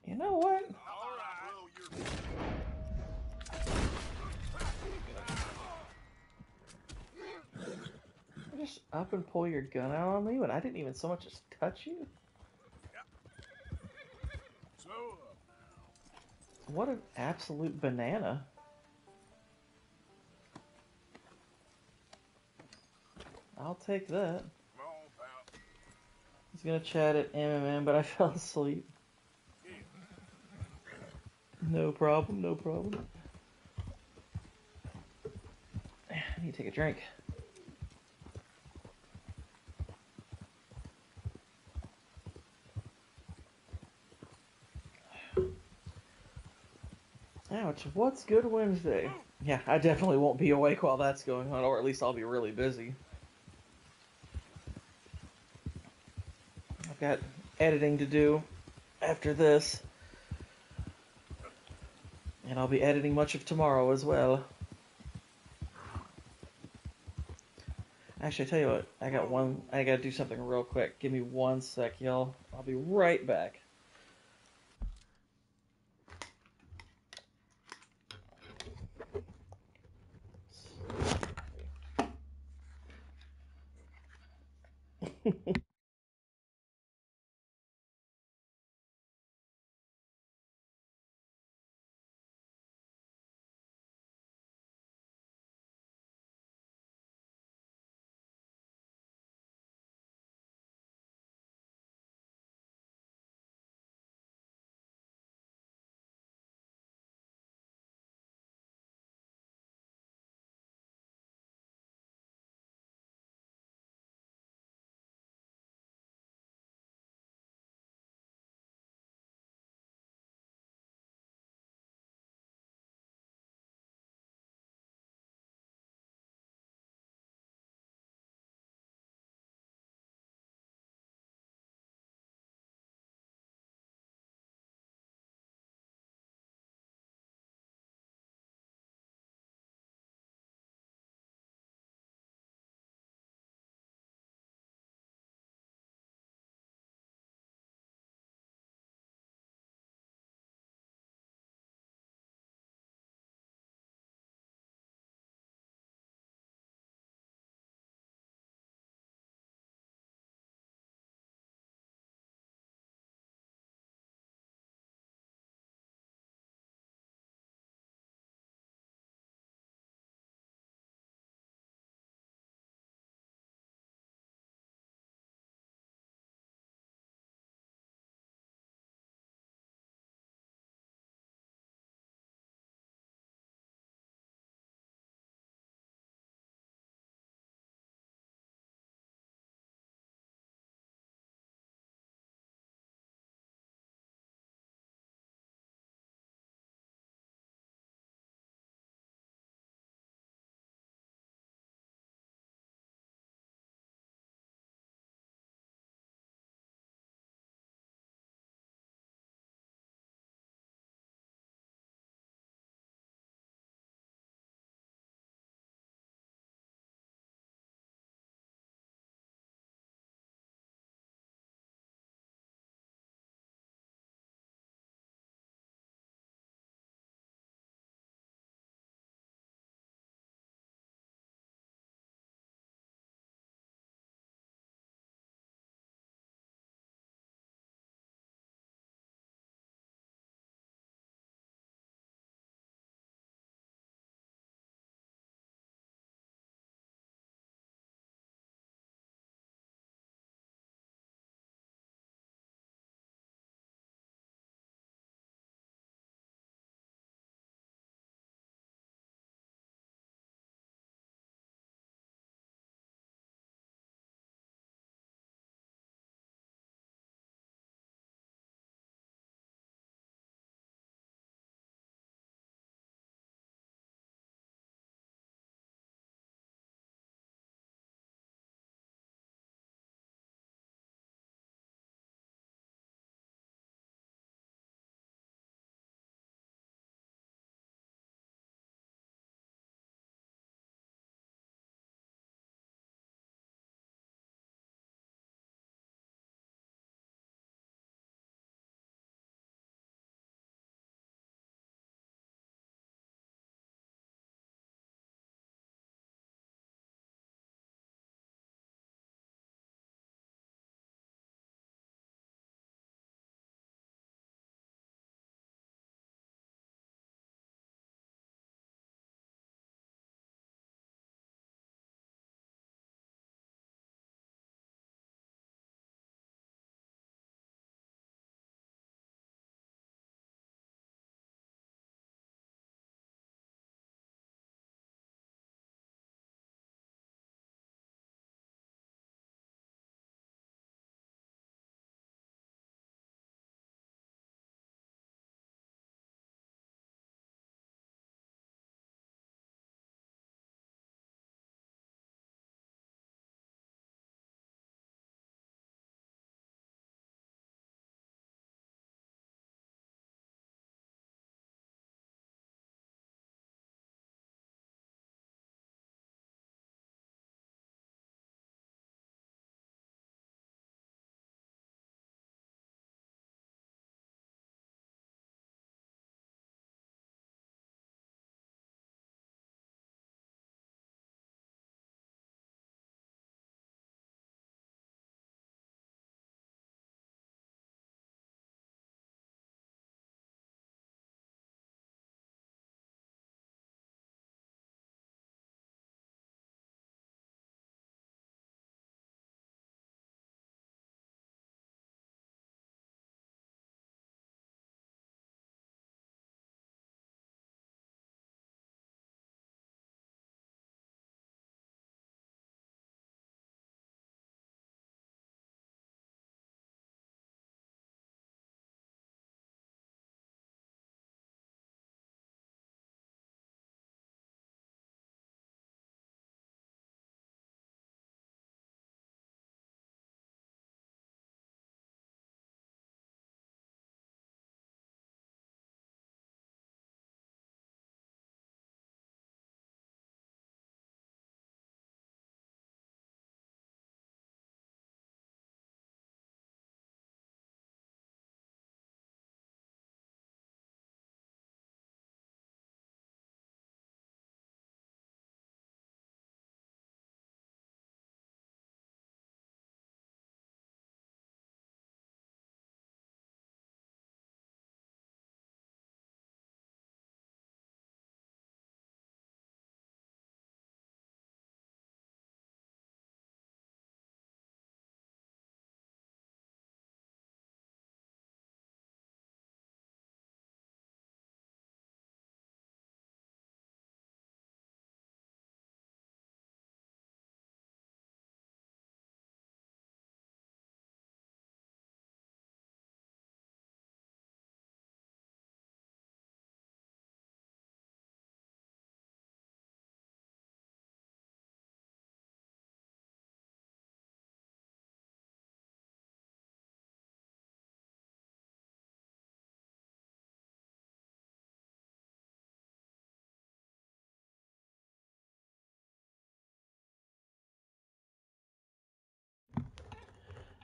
You know what? Just up and pull your gun out on me when I didn't even so much as touch you? So, What an absolute banana. I'll take that. come on, pal. I was gonna chat at MMM, but I fell asleep. No problem, no problem. I need to take a drink. Ouch, what's good Wednesday? Yeah, I definitely won't be awake while that's going on, or at least I'll be really busy. I've got editing to do after this, and I'll be editing much of tomorrow as well. Actually, I tell you what, I gotta do something real quick. Give me 1 sec, y'all. I'll be right back.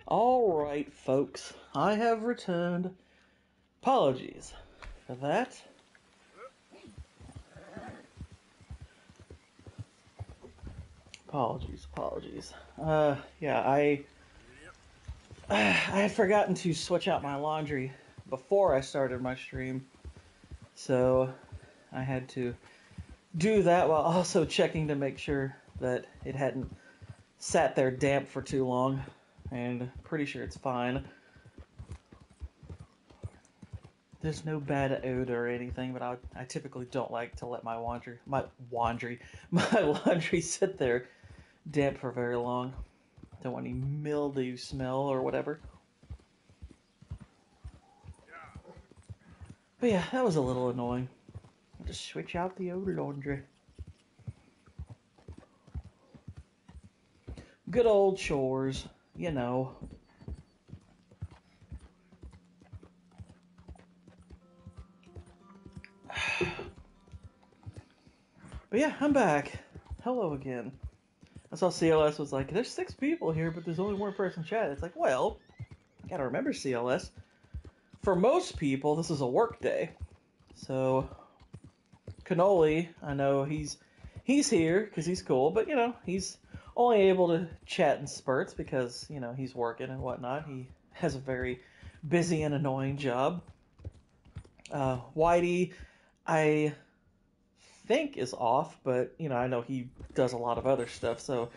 Alright, folks. I have returned. Apologies for that. Apologies. Yeah, I had forgotten to switch out my laundry before I started my stream. So I had to do that while also checking to make sure that it hadn't sat there damp for too long. And pretty sure it's fine. There's no bad odor or anything, but I typically don't like to let my laundry sit there damp for very long. Don't want any mildew smell or whatever. But yeah, that was a little annoying. I'll just switch out the odor laundry. Good old chores, you know. But yeah, I'm back. Hello again. I saw CLS was like, there's 6 people here, but there's only 1 person chat. It's like, well, you gotta remember, CLS, for most people, this is a work day. So, Cannoli, I know he's here because he's cool, but, you know, he's only able to chat in spurts because, you know, he's working and whatnot. He has a very busy and annoying job. Whitey, I think is off, but, you know, I know he does a lot of other stuff, so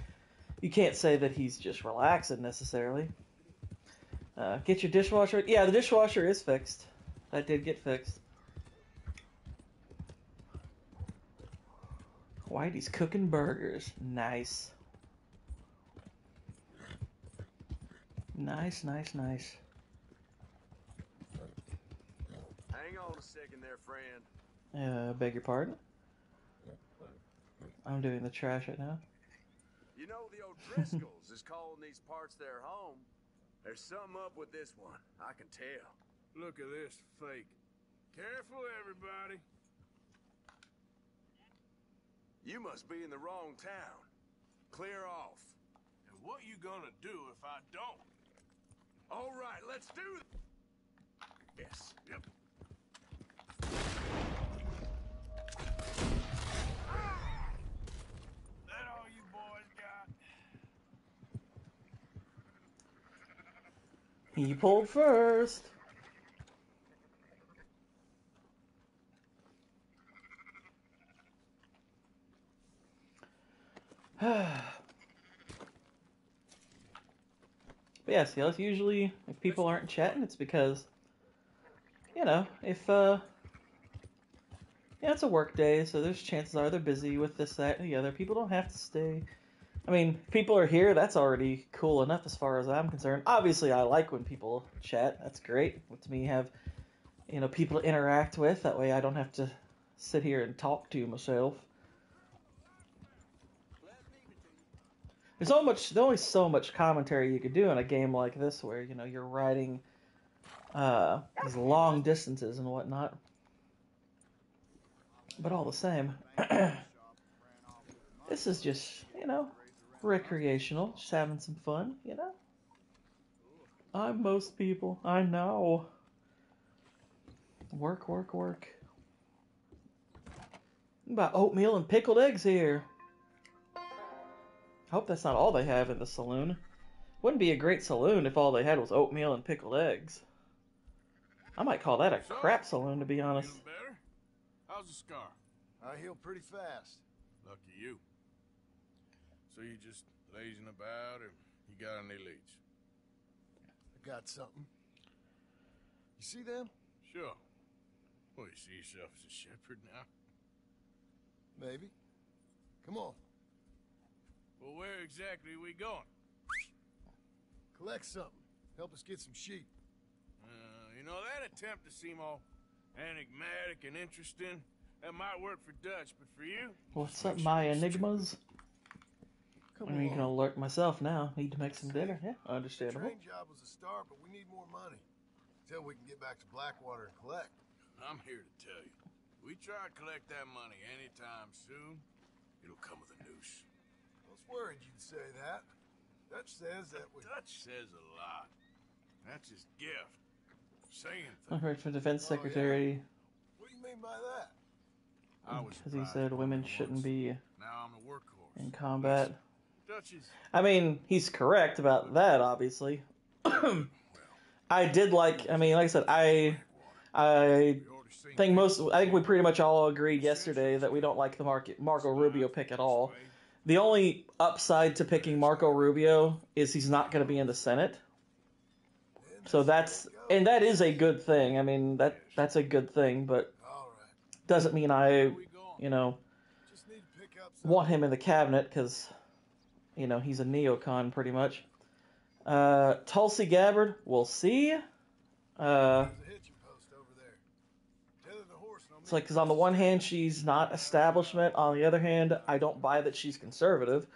you can't say that he's just relaxing necessarily. Get your dishwasher. Yeah, the dishwasher is fixed. That did get fixed. Whitey's cooking burgers. Nice. Nice. Hang on a second there, friend. Beg your pardon? I'm doing the trash right now. You know the O'Driscolls is calling these parts their home. There's something up with this one, I can tell. Look at this fake. Careful, everybody. You must be in the wrong town. Clear off. And what you gonna do if I don't? All right, let's do it. Yes. Yep. That all you boys got? He pulled first. But yeah, see, usually if people aren't chatting, it's because, you know, if yeah, it's a work day, so there's chances are they're busy with this, that, and the other. People don't have to stay. I mean, if people are here, that's already cool enough as far as I'm concerned. Obviously, I like when people chat. That's great. Lets me have, you know, people to interact with. That way I don't have to sit here and talk to myself. There's only so much commentary you could do in a game like this where, you know, you're riding these long distances and whatnot. But all the same, this is just, you know, recreational, just having some fun, you know? I'm most people, I know. Work. What about oatmeal and pickled eggs here? I hope that's not all they have in the saloon. Wouldn't be a great saloon if all they had was oatmeal and pickled eggs. I might call that a crap saloon, to be honest. Feeling better? How's the scar? I heal pretty fast. Lucky you. So you just lazing about, or you got any leads? I got something. You see them? Sure. Well, you see yourself as a shepherd now? Maybe. Come on. Well, where exactly are we going? Collect something. Help us get some sheep. You know, that attempt to seem all enigmatic and interesting, that might work for Dutch, but for you? What's up, my enigmas? Come I mean, on. gonna alert myself now. Need to make some dinner. Yeah, understandable. Train job was a start, but we need more money. Until we can get back to Blackwater and collect. I'm here to tell you. We try to collect that money anytime soon, it'll come with a noose. I was worried you'd say that. Dutch says that we... Dutch says a lot. That's his gift. Saying I things. heard from Defense Oh, yeah? Secretary What do you mean by that? I was because he surprised said by women it shouldn't once. be Now I'm a workhorse. in combat. Dutch is... I mean, he's correct about that, obviously. I did like. I mean, like I said, I think we pretty much all agreed yesterday that we don't like the Marco Rubio pick at all. The only upside to picking Marco Rubio is he's not going to be in the Senate. So that is a good thing. I mean, that's a good thing, but doesn't mean I, want him in the cabinet because, he's a neocon pretty much. Tulsi Gabbard, we'll see. It's like, because on the one hand, she's not establishment. On the other hand, I don't buy that she's conservative.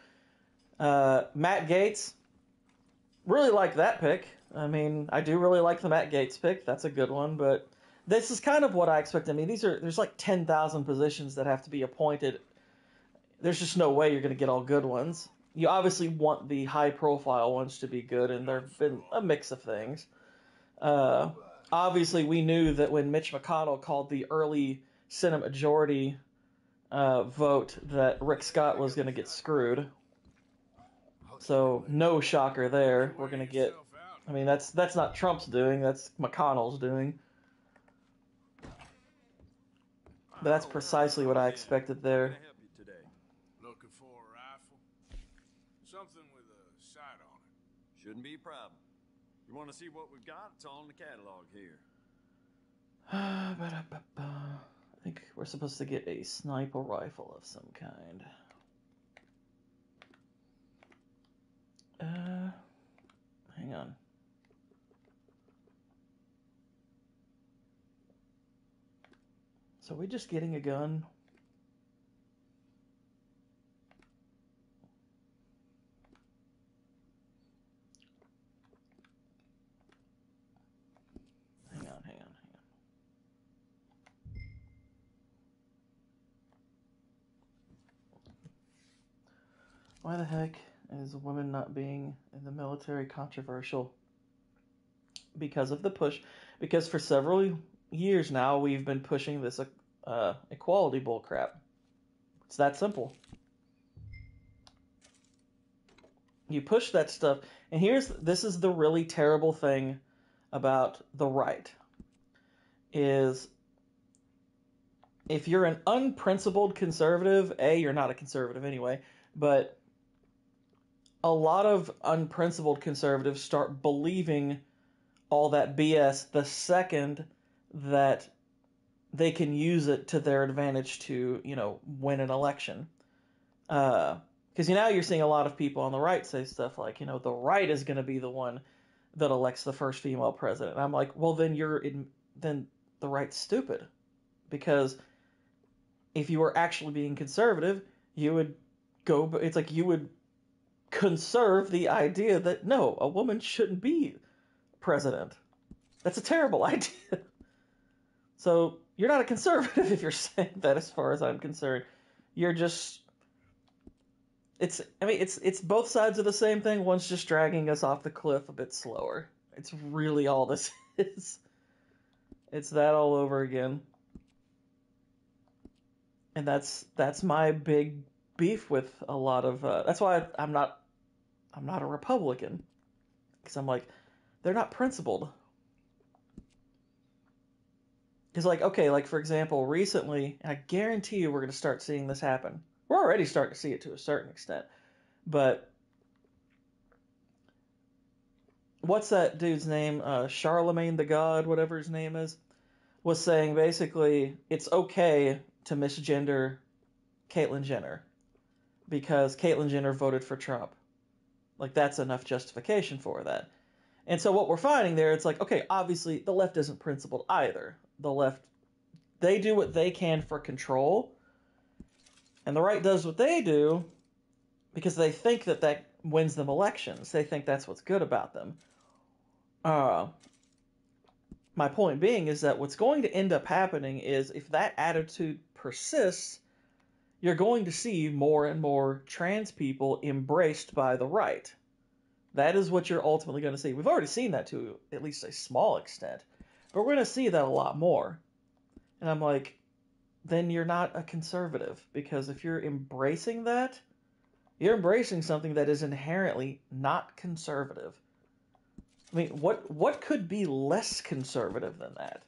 Matt Gaetz, really like that pick. I mean, I do really like the Matt Gaetz pick. That's a good one, but this is kind of what I expect. I mean, there's like 10,000 positions that have to be appointed. There's just no way you're going to get all good ones. You obviously want the high-profile ones to be good, and there have been a mix of things. Obviously, we knew that when Mitch McConnell called the early Senate majority vote that Rick Scott was going to get screwed. So, no shocker there. We're going to get... I mean, that's not Trump's doing, that's McConnell's doing. But that's precisely what I expected there. Looking for a rifle? Something with a sight on it. Shouldn't be a problem. You want to see what we've got? It's all in the catalog here. I think we're supposed to get a sniper rifle of some kind. Hang on. So are we just getting a gun? Hang on. Why the heck is women not being in the military controversial? Because of the push. Because for several years now, we've been pushing this equality bullcrap. It's that simple. You push that stuff, and this is the really terrible thing about the right, is if you're an unprincipled conservative, you're not a conservative anyway, but a lot of unprincipled conservatives start believing all that BS the second that they can use it to their advantage to, win an election. Because now you're seeing a lot of people on the right say stuff like, the right is going to be the one that elects the first female president. And I'm like, well, then then the right's stupid. Because if you were actually being conservative, you would conserve the idea that, no, a woman shouldn't be president. That's a terrible idea. So you're not a conservative if you're saying that, as far as I'm concerned. You're just... It's both sides of the same thing. One's just dragging us off the cliff a bit slower. It's really all this is. It's that all over again. And that's my big beef with a lot of... that's why I'm not a Republican. Because I'm like, they're not principled. Because, for example, recently, and I guarantee you we're going to start seeing this happen. We're already starting to see it to a certain extent. But what's that dude's name? Charlemagne the God, whatever his name is, was saying basically it's okay to misgender Caitlyn Jenner because Caitlyn Jenner voted for Trump. That's enough justification for that. And so what we're finding there, it's like, okay, obviously the left isn't principled either. The left, they do what they can for control, and the right does what they do because they think that wins them elections. They think that's what's good about them. My point being is that what's going to end up happening is if that attitude persists, you're going to see more and more trans people embraced by the right. That is what you're ultimately going to see. We've already seen that to at least a small extent, but we're going to see that a lot more. And I'm like, then you're not a conservative, because if you're embracing that, you're embracing something that is inherently not conservative. I mean, what could be less conservative than that?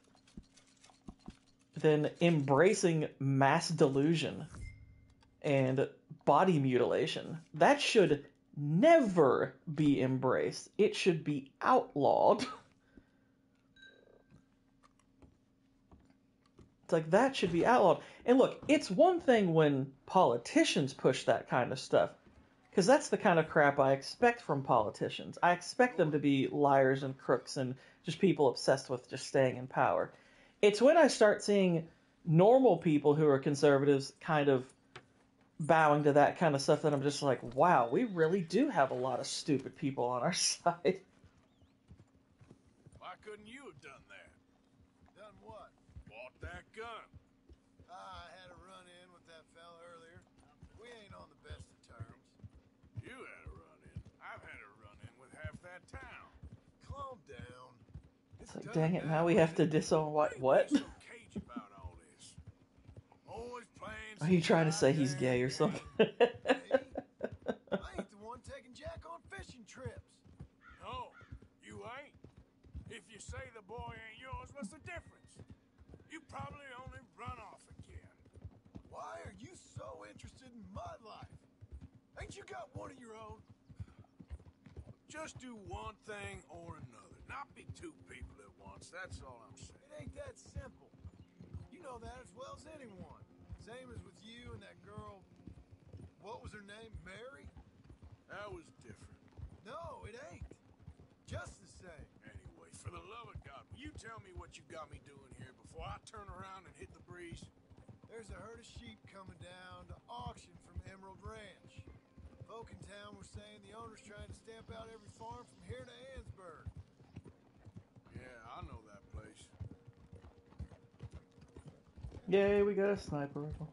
Than embracing mass delusion and body mutilation. That should never be embraced. It should be outlawed. It's like, that should be outlawed. And look, it's one thing when politicians push that kind of stuff, because that's the kind of crap I expect from politicians. I expect them to be liars and crooks and just people obsessed with just staying in power. It's when I start seeing normal people who are conservatives kind of bowing to that kind of stuff that I'm just like, wow, we really do have a lot of stupid people on our side. Why couldn't you have done that? Done what? Bought that gun. I had a run-in with that fella earlier. We ain't on the best of terms. You had a run-in. I've had a run-in with half that town. Calm down. It's like, dang it, now we have to disown what? What? So cagey about all this. Always playing. Are you trying to say he's gay or something? I ain't the one taking Jack on fishing trips. No, you ain't. If you say the boy ain't yours, what's the difference? You probably only run off again. Why are you so interested in my life? Ain't you got one of your own? Just do one thing or another. Not be two people at once. That's all I'm saying. It ain't that simple. You know that as well as anyone. Same as with you and that girl. What was her name? Mary? That was different. No, it ain't. Just the same. Anyway, for the love of God, will you tell me what you got me doing here before I turn around and hit the breeze? There's a herd of sheep coming down to auction from Emerald Ranch. Folk in town were saying the owner's trying to stamp out every farm from here to Ansburg. Yeah, I know that place. Yay, we got a sniper rifle.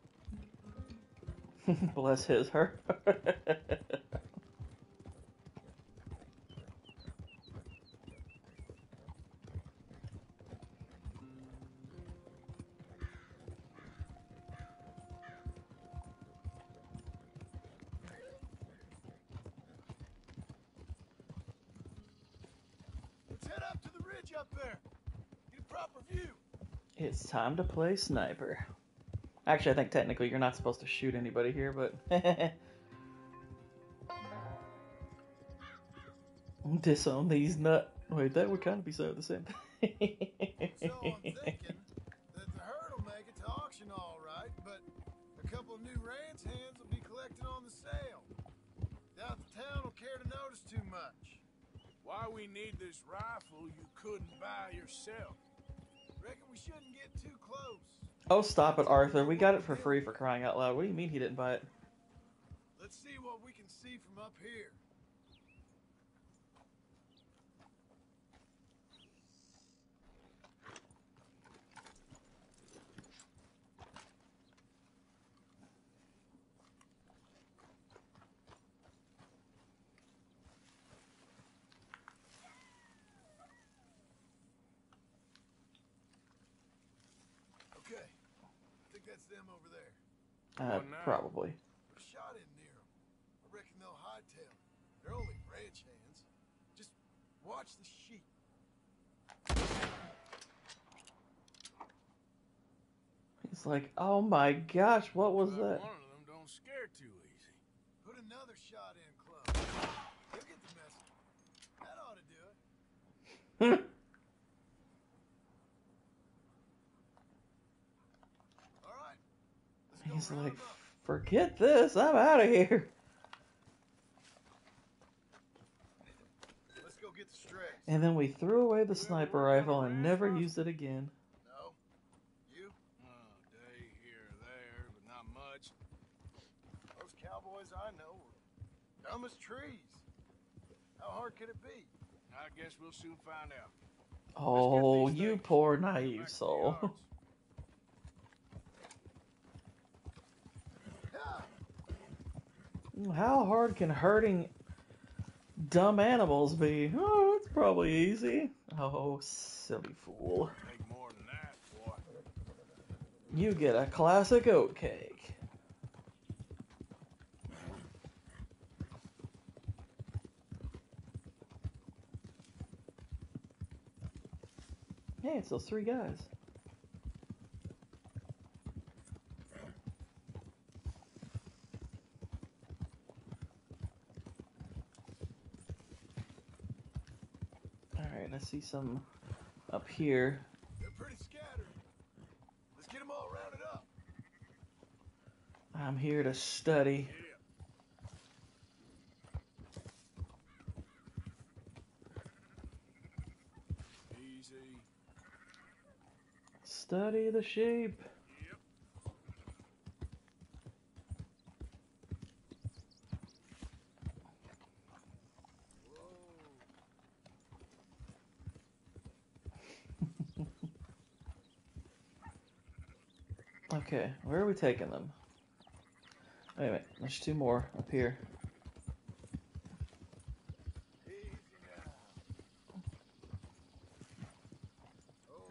Bless his heart. Let's head up to the ridge up there. Get a proper view. It's time to play sniper. Actually, I think technically you're not supposed to shoot anybody here, but... Disown these nut... Wait, that would kind of be so the same thing. So I'm thinking that the herd will make it to auction all right, but a couple of new ranch hands will be collecting on the sale. Doubt the town will care to notice too much. Why we need this rifle you couldn't buy yourself? Reckon we shouldn't get too close. Oh, stop it, Arthur. We got it for free, for crying out loud. What do you mean he didn't buy it? Let's see what we can see from up here. Okay, I think that's them over there. Probably. Put a shot in near them. I reckon they'll hightail it. They're only ranch hands. Just watch the sheep. He's like, oh my gosh, what was that? One of them don't scare too easy. Put another shot in close. You'll get the message. That ought to do it. All right. He's like, forget this, I'm out of here. Let's go get the strays. And then we threw away the sniper rifle and never used it again. No. You? Day here or there, but not much. Those cowboys I know are dumb as trees. How hard could it be? I guess we'll soon find out. Oh, you poor naive soul. How hard can hurting dumb animals be? Oh, it's probably easy. Oh, silly fool. Take more than that, boy. You get a classic oatcake. Hey, it's those three guys. Alright, I see some up here. They're pretty scattered. Let's get them all rounded up. I'm here to study. Easy. Study the sheep. Yep. Okay, where are we taking them? Wait a minute, there's two more up here. Easy now. Oh.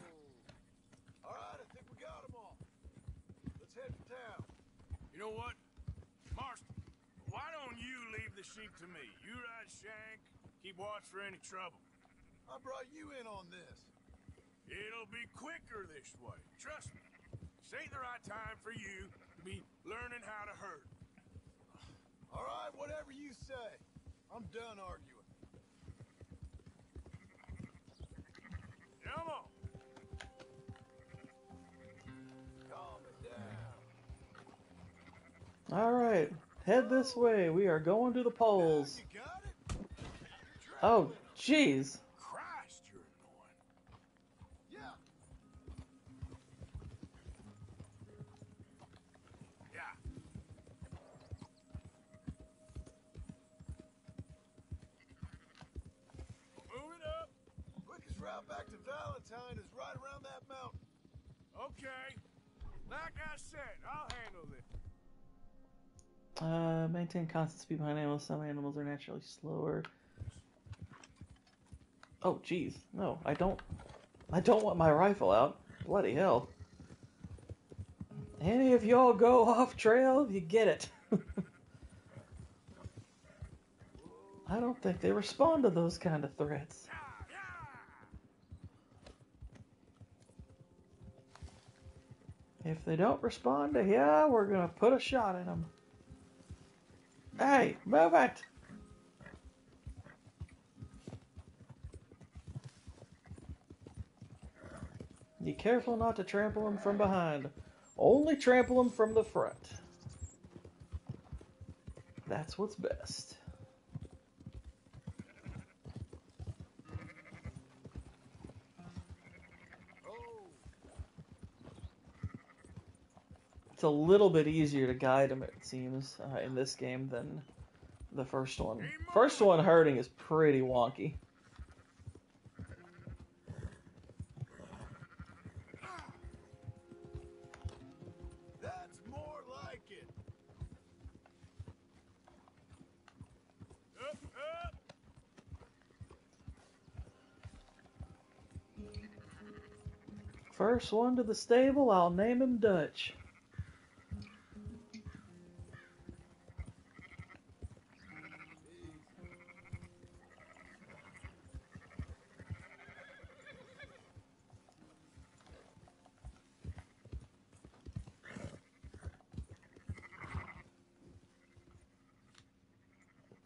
All right, I think we got them all. Let's head for town. You know what? Marston, why don't you leave the sheep to me? You ride Shank, keep watch for any trouble. I brought you in on this. It'll be quicker this way. Trust me. This ain't the right time for you to be learning how to herd. All right, whatever you say. I'm done arguing. Come on. Calm it down. Alright, head this way. We are going to the polls. You got it? Oh, jeez. Christ, you're annoying. Yeah. Yeah. Move it up. Quickest route back to Valentine is right around that mountain. Okay. Like I said, I'll handle this. Maintain constant speed behind animals. Some animals are naturally slower. Oh, jeez. No, I don't want my rifle out. Bloody hell. Any of y'all go off trail, you get it. I don't think they respond to those kind of threats. If they don't respond to, yeah, we're gonna put a shot in them. Hey, move it! Be careful not to trample them from behind. Only trample them from the front. That's what's best. It's a little bit easier to guide them, it seems, in this game than the first one. First one, herding is pretty wonky. That's more like it. Up, up. First one to the stable, I'll name him Dutch.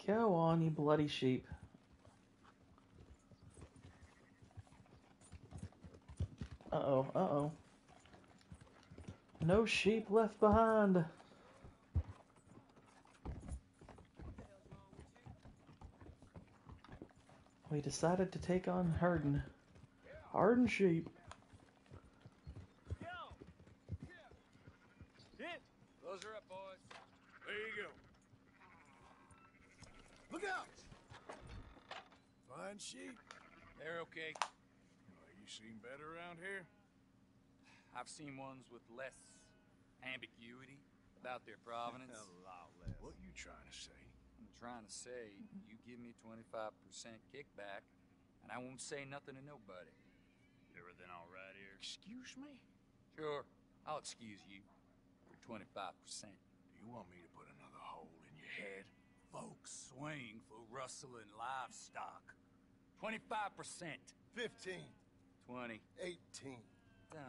Go on, you bloody sheep. Uh-oh, uh-oh. No sheep left behind. We decided to take on herding. Herding sheep. Those are up, boys. There you go. Look out! Fine sheep. They're okay. Well, you seen better around here? I've seen ones with less ambiguity about their provenance. A lot less. What you trying to say? I'm trying to say, you give me 25% kickback, and I won't say nothing to nobody. Everything all right here? Excuse me? Sure, I'll excuse you for 25%. Do you want me to put another hole in your head? Folks swing for rustling livestock. 25%. 15. 20. 18. Done.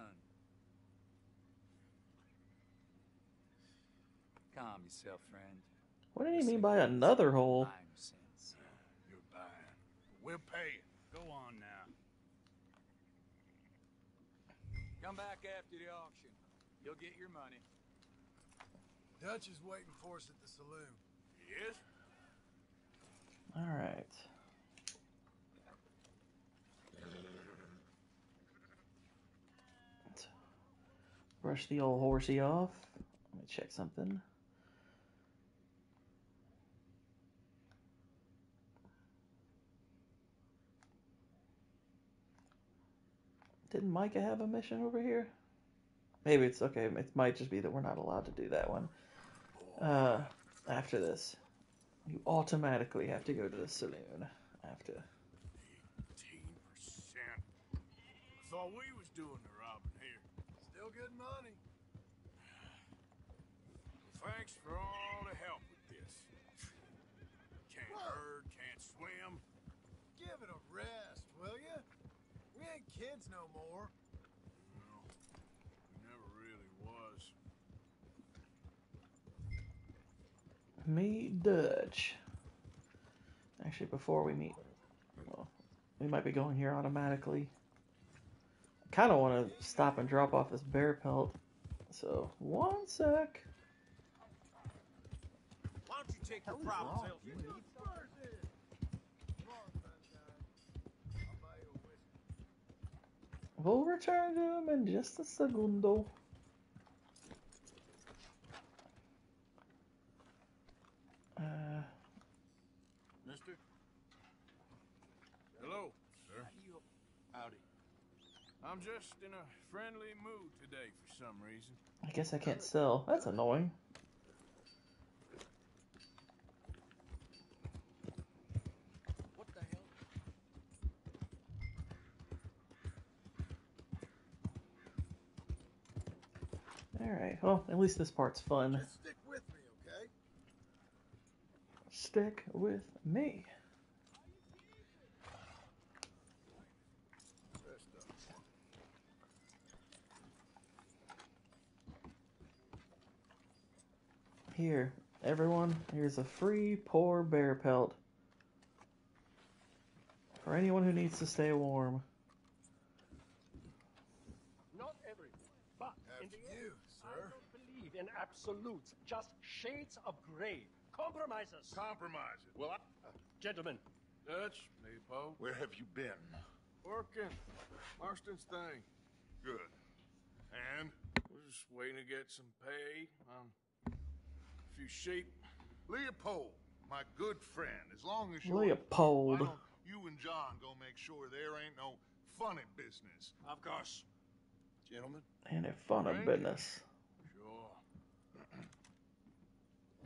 Calm yourself, friend. What did he mean by another hole? 9 cents. You're buying. We're paying. Go on now. Come back after the auction. You'll get your money. Dutch is waiting for us at the saloon. Yes? All right. Let's brush the old horsey off. Let me check something. Didn't Micah have a mission over here? Maybe it's okay. It might just be that we're not allowed to do that one. After this, you automatically have to go to the saloon. After. 18%. I thought we was doing the robbing here. Still good money. Well, thanks for all the help with this. Can't herd, can't swim. Give it a rest, will you? We ain't kids no more. No, never really was. Meet Dutch. Actually, before we meet, well, we might be going here automatically. I kind of want to stop and drop off this bear pelt. So, one sec. Why don't you take your problems out? We'll return to him in just a segundo. Mister? Hello, sir. Howdy. I'm just in a friendly mood today for some reason. I guess I can't sell. That's annoying. What the hell? Alright, well, at least this part's fun. Just stick with me, okay? Stick with me. Here, everyone, here's a free poor bear pelt. For anyone who needs to stay warm. Not everyone, but in the end, You, I sir. don't believe in absolutes, just shades of gray. Compromises. Compromise it. Well, Gentlemen, Dutch, me, Poe. Where have you been? Working. Marston's thing. Good. And we're just waiting to get some pay on a few sheep. Leopold, my good friend, as long as Leopold. Why don't you and John go make sure there ain't no funny business? Of course. Gentlemen. And a fun of business. Sure.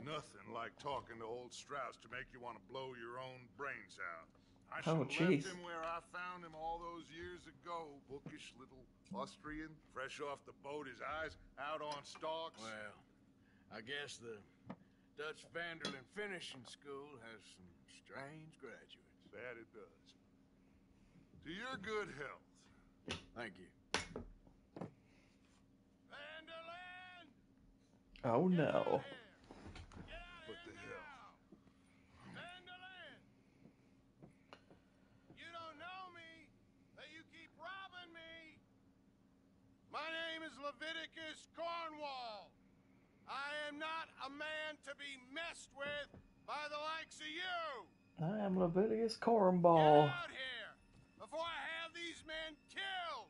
Nothing like talking to old Strauss to make you want to blow your own brains out. I Oh, should have jeez. left him where I found him all those years ago. Bookish little Austrian, fresh off the boat, his eyes out on stalks. Well, I guess the Dutch Vanderlyn Finishing School has some strange graduates. That it does. To your good health. Thank you. Vanderland! Oh no. What the hell? Vanderland! You don't know me, but you keep robbing me. My name is Leviticus Cornwall. I am not a man to be messed with by the likes of you. I am Leviticus Get Cornball. out here before I have these men killed.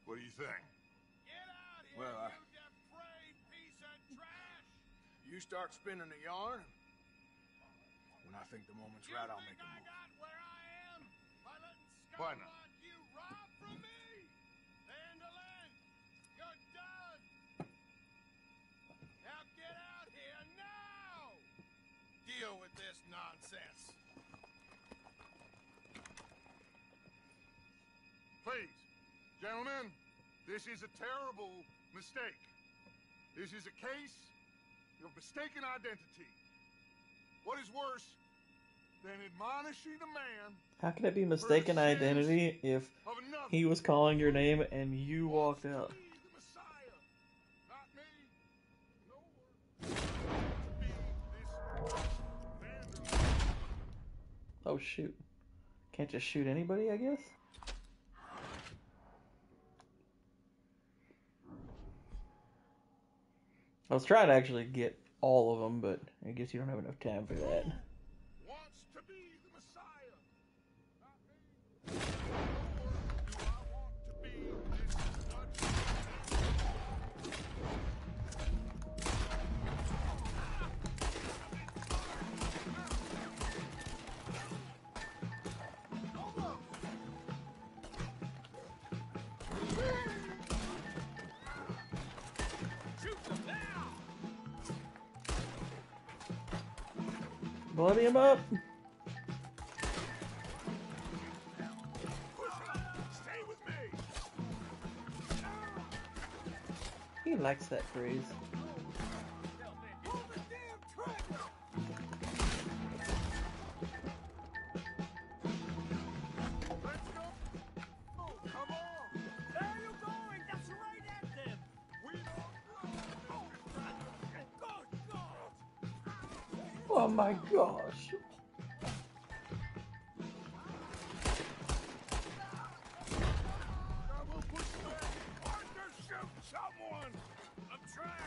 What do you think? Get out here, Well, you depraved piece of trash. You start spinning the yarn. When I think the moment's right, I'll make a I move. got where I am by letting Why scum not? like you rob from me. Vanderlyn, you're done. Now get out here now. Please, gentlemen, this is a terrible mistake. This is a case of mistaken identity. What is worse than admonishing a man? How can it be mistaken identity if he was calling your name and you walked out? Oh shoot. Can't just shoot anybody, I guess? I was trying to actually get all of them, but I guess you don't have enough time for that. Wants to be the Messiah? Not me. Nor do I want to be this Bloody him up! Stay with me. He likes that phrase. Pull the damn trigger! Let's go. Oh, come on. Where are you going? That's right at them. We don't Good God! Oh my gosh.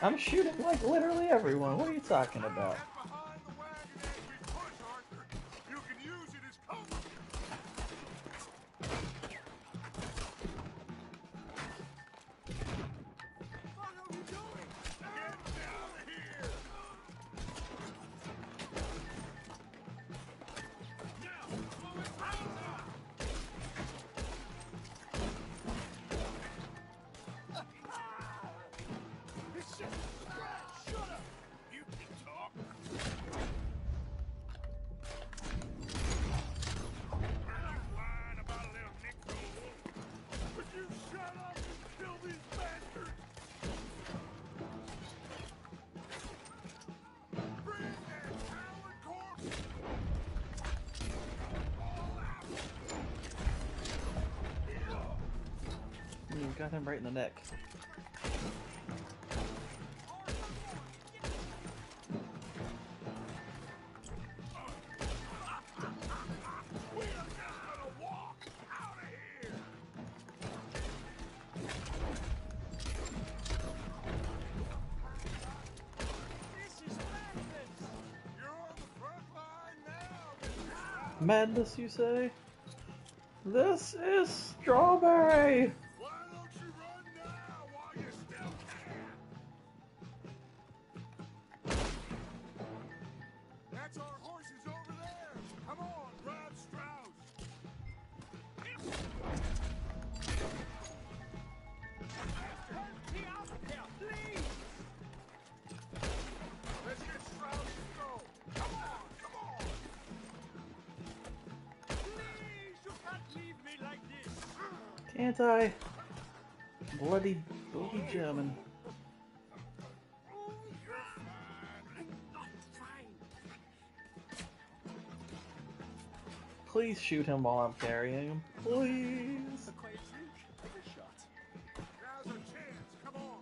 I'm shooting like literally everyone. What are you talking about? behind the wagon as we push, Arthur. You can use it as cover. What are we doing? Get down here. You can talk. Whine about a little Nico. Would you shut up and kill these bastards? Bring that coward corpse. You got him right in the neck. We are just gonna walk out of here. This is madness. You're on the front line now. Madness, you say? This is strawberry! Why don't you run now while you still can? That's our horses over there. Come on, grab Strauss. Help me out there, please. Let's get Strauss and go. Come on, come on. Please, you can't leave me like this. Can't I? Bloody German. Please shoot him while I'm carrying him. Please. Now's our chance. Come on.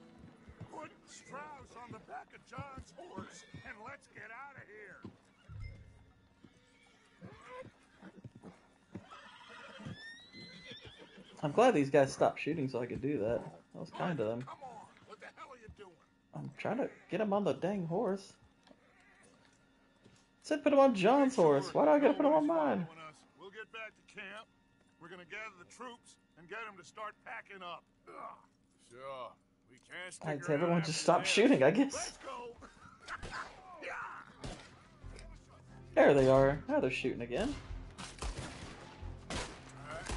Put Strauss on the back of John's horse and let's get out of here. I'm glad these guys stopped shooting so I could do that. That was kind of them. Come on. What the hell are you doing? I'm trying to get him on the dang horse. It said put him on John's horse. Why do I gotta put him on mine? We'll get back to camp. We're gonna gather the troops and get them to start packing up. Sure. We can't stick I'd around everyone after just stop this. shooting, I guess. Let's go. There they are. Now they're shooting again. Alright.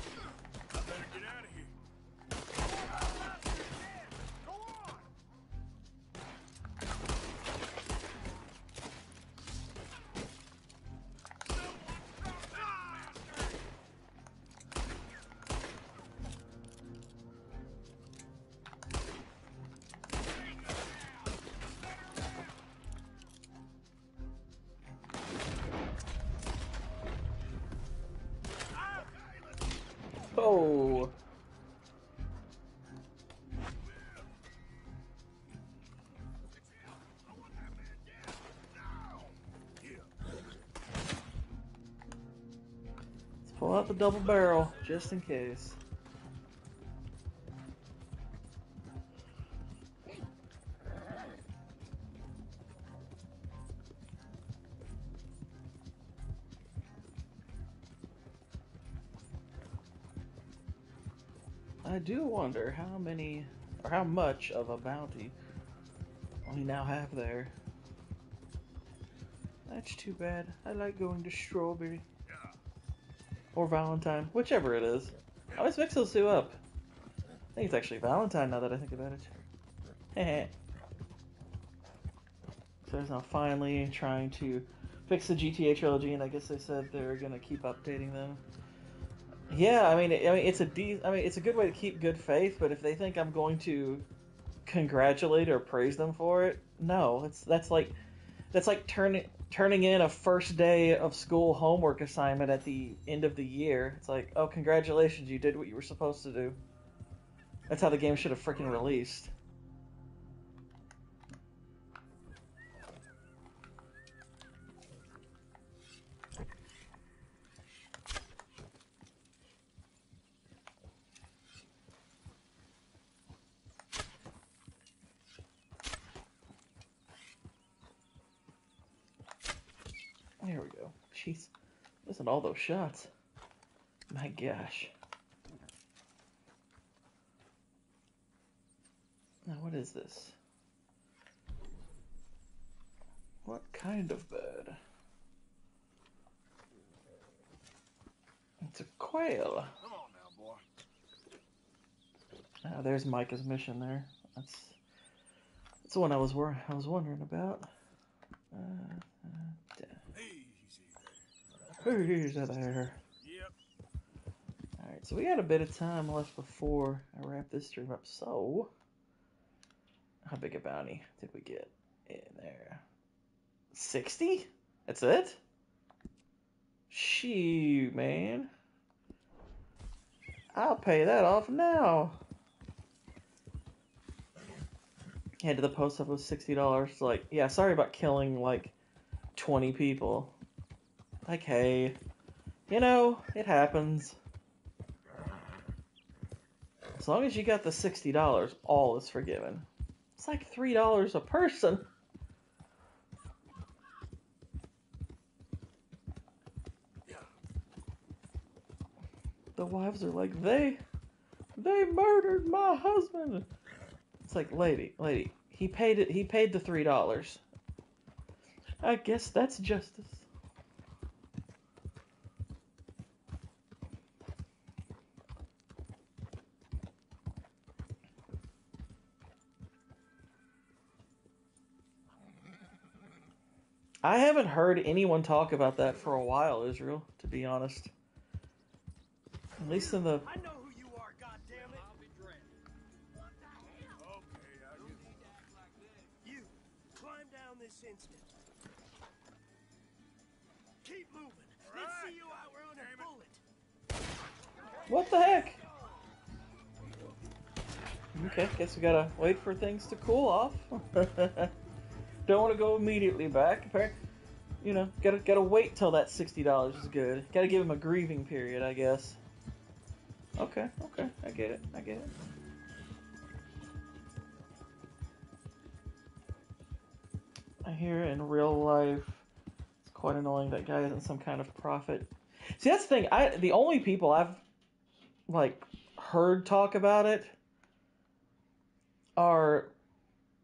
I better get out of here. Go on! Pull out the double barrel, just in case. I do wonder how many, or how much of a bounty we now have there. That's too bad. I like going to Strawberry. Or Valentine, whichever it is. I always mix those two up. I think it's actually Valentine now that I think about it. Heh. So there's now finally trying to fix the GTA trilogy, and I guess they said they're gonna keep updating them. Yeah, I mean, it's a good way to keep good faith. But if they think I'm going to congratulate or praise them for it, no, that's like turning in a first day of school homework assignment at the end of the year. It's like, oh, congratulations, you did what you were supposed to do. That's how the game should have freaking released. There we go. Jeez. Listen to all those shots. My gosh. Now, what is this? What kind of bird? It's a quail. Come on now, boy. Ah, there's Micah's mission there. That's the one I was wondering about. Easy there. Yep. Alright, so we got a bit of time left before I wrap this stream up. So, how big a bounty did we get in there? 60? That's it? Shoot, man. I'll pay that off now. Head to the post office, $60. Like, yeah, sorry about killing, like, 20 people. Like, hey, you know, it happens. As long as you got the $60, all is forgiven. It's like $3 a person. The wives are like, they murdered my husband. It's like, lady, he paid the $3. I guess that's justice. I haven't heard anyone talk about that for a while, Israel, to be honest. At least in the... I know who you are, goddammit. I'll be dread. Okay, I get it. You, climb down this instant. Keep moving. Let's see you outrun a bullet. What the heck? Okay, guess we gotta wait for things to cool off. Don't want to go immediately back. You know, gotta wait till that $60 is good. Gotta give him a grieving period, I guess. Okay, I get it. I hear in real life, it's quite annoying that guy isn't some kind of prophet. See, that's the thing. The only people I've like heard talk about it are,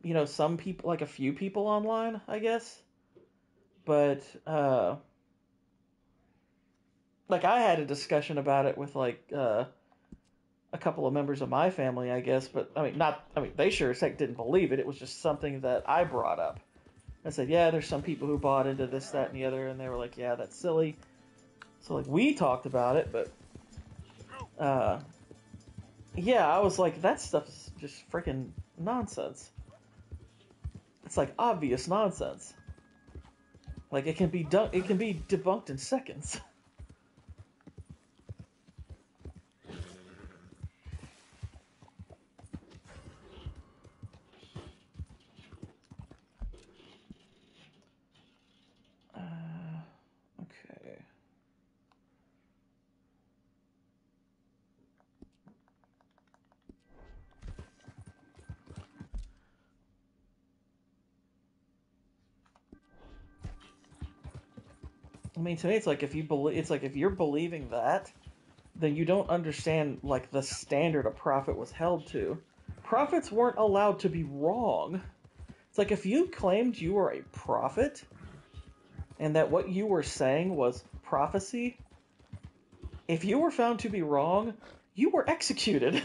you know, some people, like a few people online, I guess. But like I had a discussion about it with like a couple of members of my family, I guess. But they sure as heck didn't believe it. It was just something that I brought up. I said, yeah, there's some people who bought into this, that, and the other, and they were like, yeah, that's silly. So like we talked about it, but yeah, I was like, that stuff's just freaking nonsense. It's like obvious nonsense. Like it can be debunked in seconds. Okay. I mean, to me, it's like if you believe, it's like if you're believing that, then you don't understand like the standard a prophet was held to. Prophets weren't allowed to be wrong. It's like if you claimed you were a prophet and that what you were saying was prophecy, if you were found to be wrong, you were executed.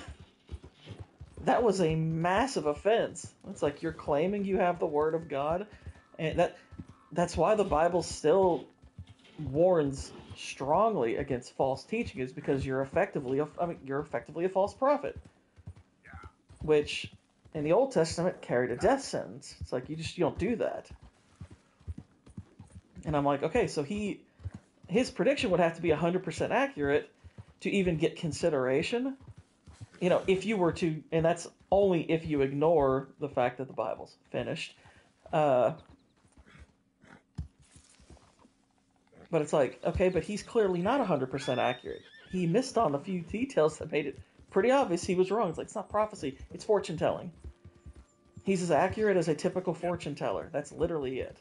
That was a massive offense. It's like you're claiming you have the word of God, and that's why the Bible still warns strongly against false teaching, is because you're effectively a false prophet, which in the Old Testament carried a death sentence. It's like you don't do that. And I'm like, okay, so his prediction would have to be 100% accurate to even get consideration. You know, if you were to, and that's only if you ignore the fact that the Bible's finished. But it's like, okay, but he's clearly not 100% accurate. He missed on a few details that made it pretty obvious he was wrong. It's like, it's not prophecy, it's fortune telling. He's as accurate as a typical fortune teller. That's literally it.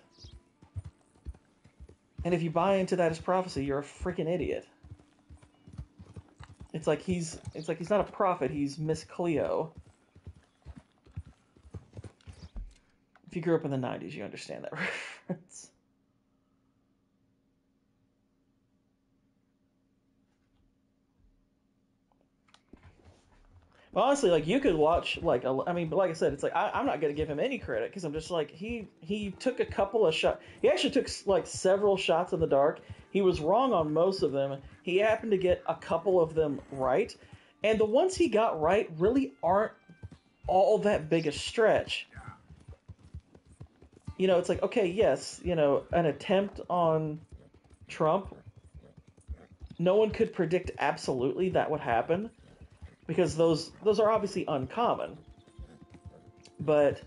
And if you buy into that as prophecy, you're a freaking idiot. It's like he's not a prophet, he's Miss Cleo. If you grew up in the 90s, you understand that reference. But honestly, like, you could watch, like, I mean, but like I said, it's like, I'm not going to give him any credit, because I'm just like, he took a couple of shots. He actually took, like, several shots in the dark. He was wrong on most of them. He happened to get a couple of them right. And the ones he got right really aren't all that big a stretch. You know, it's like, okay, yes, you know, an attempt on Trump, no one could predict absolutely that would happen, because those are obviously uncommon. But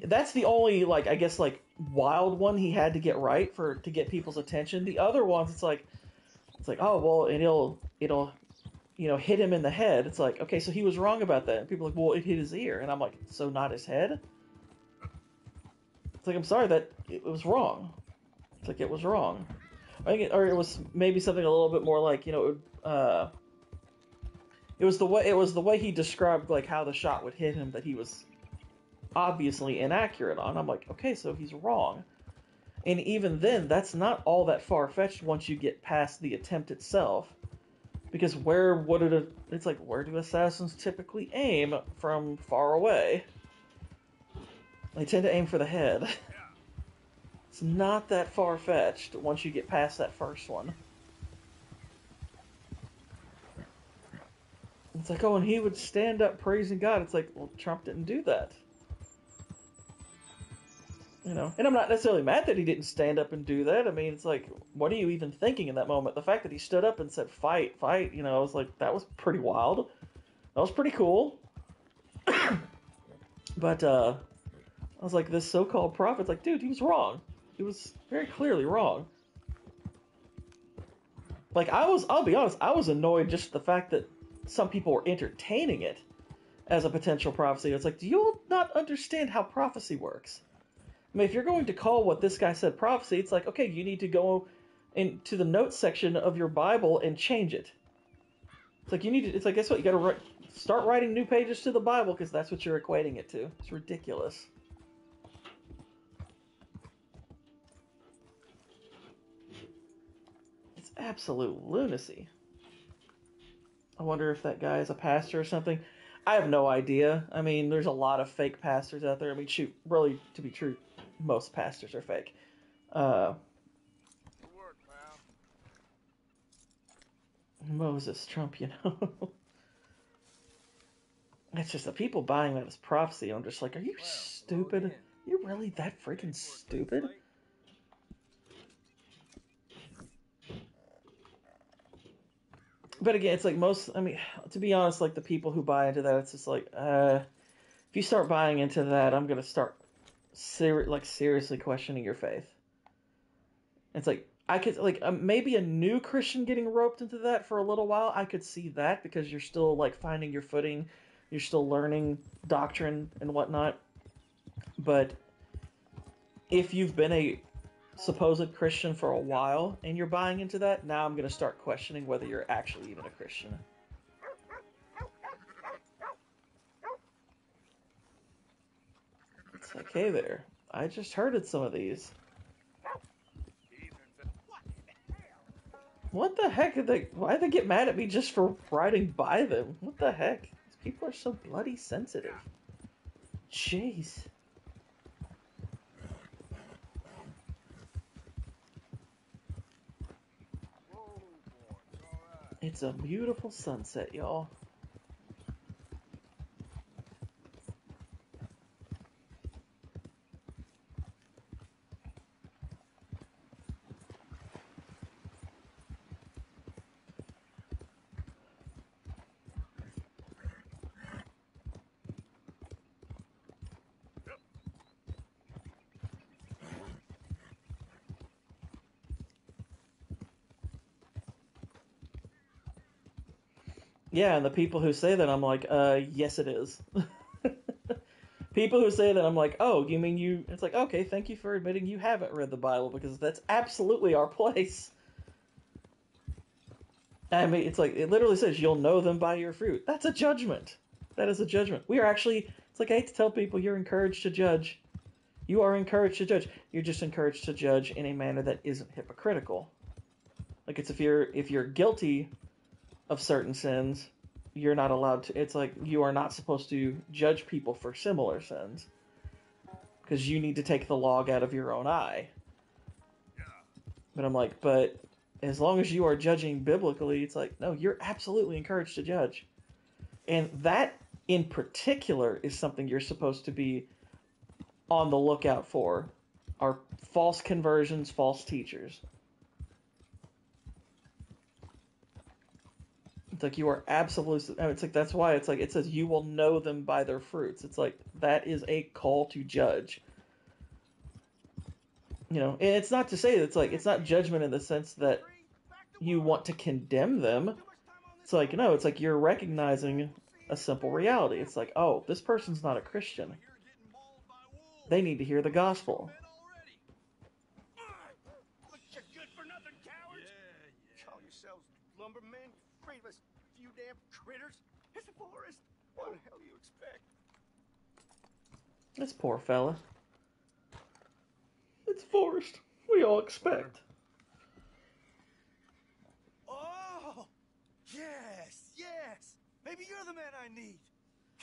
that's the only, like, I guess, like, wild one he had to get right to get people's attention. The other ones, it's like, oh, well, and it'll you know, hit him in the head. It's like, okay, so he was wrong about that. And people are like, well, it hit his ear. And I'm like, so not his head? It's like, I'm sorry, that it was wrong. It's like, it was wrong. Or it was maybe something a little bit more like, you know, it was the way he described, like, how the shot would hit him that he was obviously inaccurate on. I'm like, okay, so he's wrong. And even then, that's not all that far-fetched once you get past the attempt itself. Because where do assassins typically aim from far away? They tend to aim for the head. It's not that far-fetched once you get past that first one. It's like, oh, and he would stand up praising God. It's like, well, Trump didn't do that. You know, and I'm not necessarily mad that he didn't stand up and do that. I mean, it's like, what are you even thinking in that moment? The fact that he stood up and said, fight, fight, you know, I was like, that was pretty wild. That was pretty cool. But, I was like, this so-called prophet's like, dude, he was wrong. He was very clearly wrong. Like, I'll be honest, I was annoyed just the fact that some people were entertaining it as a potential prophecy. It's like, do you all not understand how prophecy works? I mean, if you're going to call what this guy said prophecy, it's like, okay, you need to go into the notes section of your Bible and change it. It's like, it's like, guess what? You gotta start writing new pages to the Bible, because that's what you're equating it to. It's ridiculous. It's absolute lunacy. I wonder if that guy is a pastor or something. I have no idea. I mean, there's a lot of fake pastors out there. I mean, shoot, really, to be true, most pastors are fake. Moses, Trump, you know. It's just the people buying that as prophecy. I'm just like, are you stupid? Are you really that freaking stupid? But again, it's like to be honest, like the people who buy into that, it's just like, if you start buying into that, I'm gonna start seriously questioning your faith. It's like, I could, like, maybe a new Christian getting roped into that for a little while, I could see that, because you're still, like, finding your footing, you're still learning doctrine and whatnot. But if you've been supposed Christian for a while and you're buying into that, now I'm going to start questioning whether you're actually even a Christian. It's like, hey there, I just herded some of these. What the heck? Why did they get mad at me just for riding by them? What the heck? These people are so bloody sensitive. Jeez. It's a beautiful sunset, y'all. Yeah, and the people who say that, I'm like, yes it is. People who say that, I'm like, oh, you mean you... It's like, okay, thank you for admitting you haven't read the Bible, because that's absolutely our place. I mean, it's like, it literally says, you'll know them by your fruit. That's a judgment. That is a judgment. We are actually... It's like, I hate to tell people, you're encouraged to judge. You are encouraged to judge. You're just encouraged to judge in a manner that isn't hypocritical. Like, it's if you're guilty of certain sins, you're not allowed to... It's like, you are not supposed to judge people for similar sins. Because you need to take the log out of your own eye. But I'm like, but as long as you are judging biblically, it's like, no, you're absolutely encouraged to judge. And that, in particular, is something you're supposed to be on the lookout for, are false conversions, false teachers. It's like, you are absolutely... It's like, that's why it's like, it says you will know them by their fruits. It's like, that is a call to judge. You know, and it's not to say that it's not judgment in the sense that you want to condemn them. It's like, no, it's like you're recognizing a simple reality. It's like, oh, this person's not a Christian. They need to hear the gospel. You're good for nothing, cowards! Call yourselves lumbermen, brainless few damn critters. It's a forest. What the hell do you expect? This poor fella. It's forest. We all expect. Oh! Yes! Maybe you're the man I need.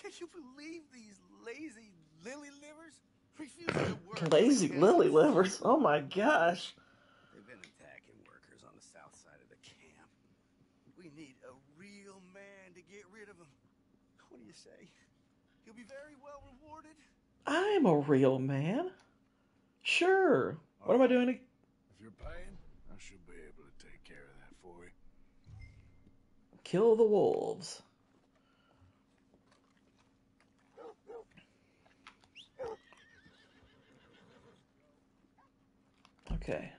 Can't you believe these lazy lily livers refuse to work? Lazy lily livers? Oh my gosh. They've been attacking workers on the south side of the camp. We need a real man to get rid of them. What do you say? He'll be very well rewarded. I'm a real man. Sure. What am I doing? If you're paying, I should be able to take care of that for you. Kill the wolves. Okay.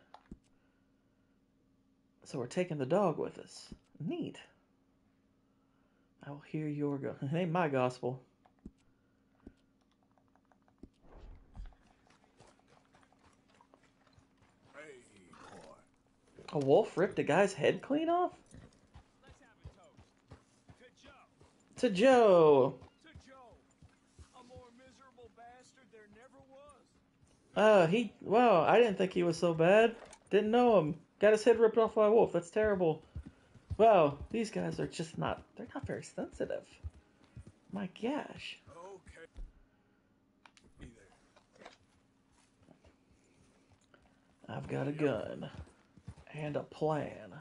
So we're taking the dog with us. Neat. I will hear your It ain't my gospel. Hey, boy. A wolf ripped a guy's head clean off? Let's have a toast. To Joe. To Joe. A more miserable bastard there never was. Wow, I didn't think he was so bad. Didn't know him. Got his head ripped off by a wolf. That's terrible. Wow, these guys are just not, they're not very sensitive. My gosh. Okay. Be there. I've got a gun. And a plan.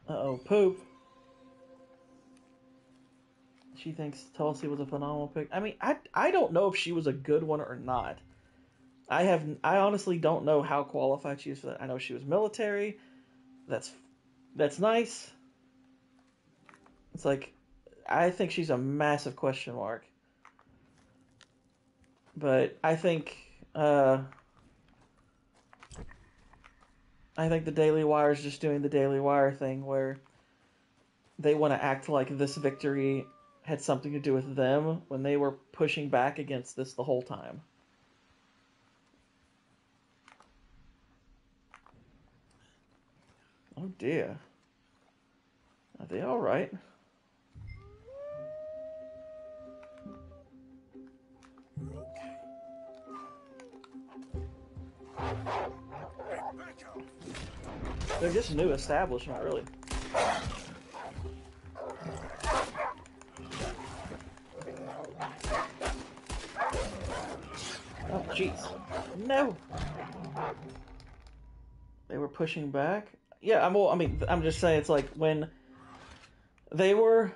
Uh-oh, poop. She thinks Tulsi was a phenomenal pick. I mean, I don't know if she was a good one or not. I honestly don't know how qualified she is for that. I know she was military. That's nice. It's like, I think she's a massive question mark. But I think, I think the Daily Wire is just doing the Daily Wire thing where they want to act like this victory had something to do with them when they were pushing back against this the whole time. Oh dear. Are they alright? They're just a new establishment, really. Oh, jeez. No! They were pushing back? Yeah, I'm just saying, it's like when they were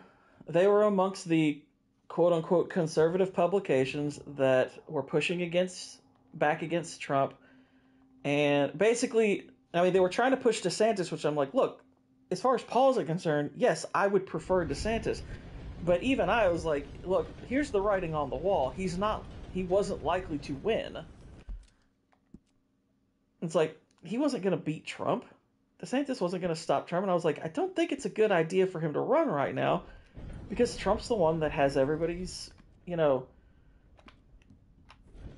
amongst the quote-unquote conservative publications that were pushing back against Trump, and basically, they were trying to push DeSantis, which I'm like, look, as far as polls are concerned, yes, I would prefer DeSantis. But even I was like, look, here's the writing on the wall. He wasn't likely to win. It's like, he wasn't going to beat Trump. DeSantis wasn't going to stop Trump. And I was like, I don't think it's a good idea for him to run right now, because Trump's the one that has everybody's,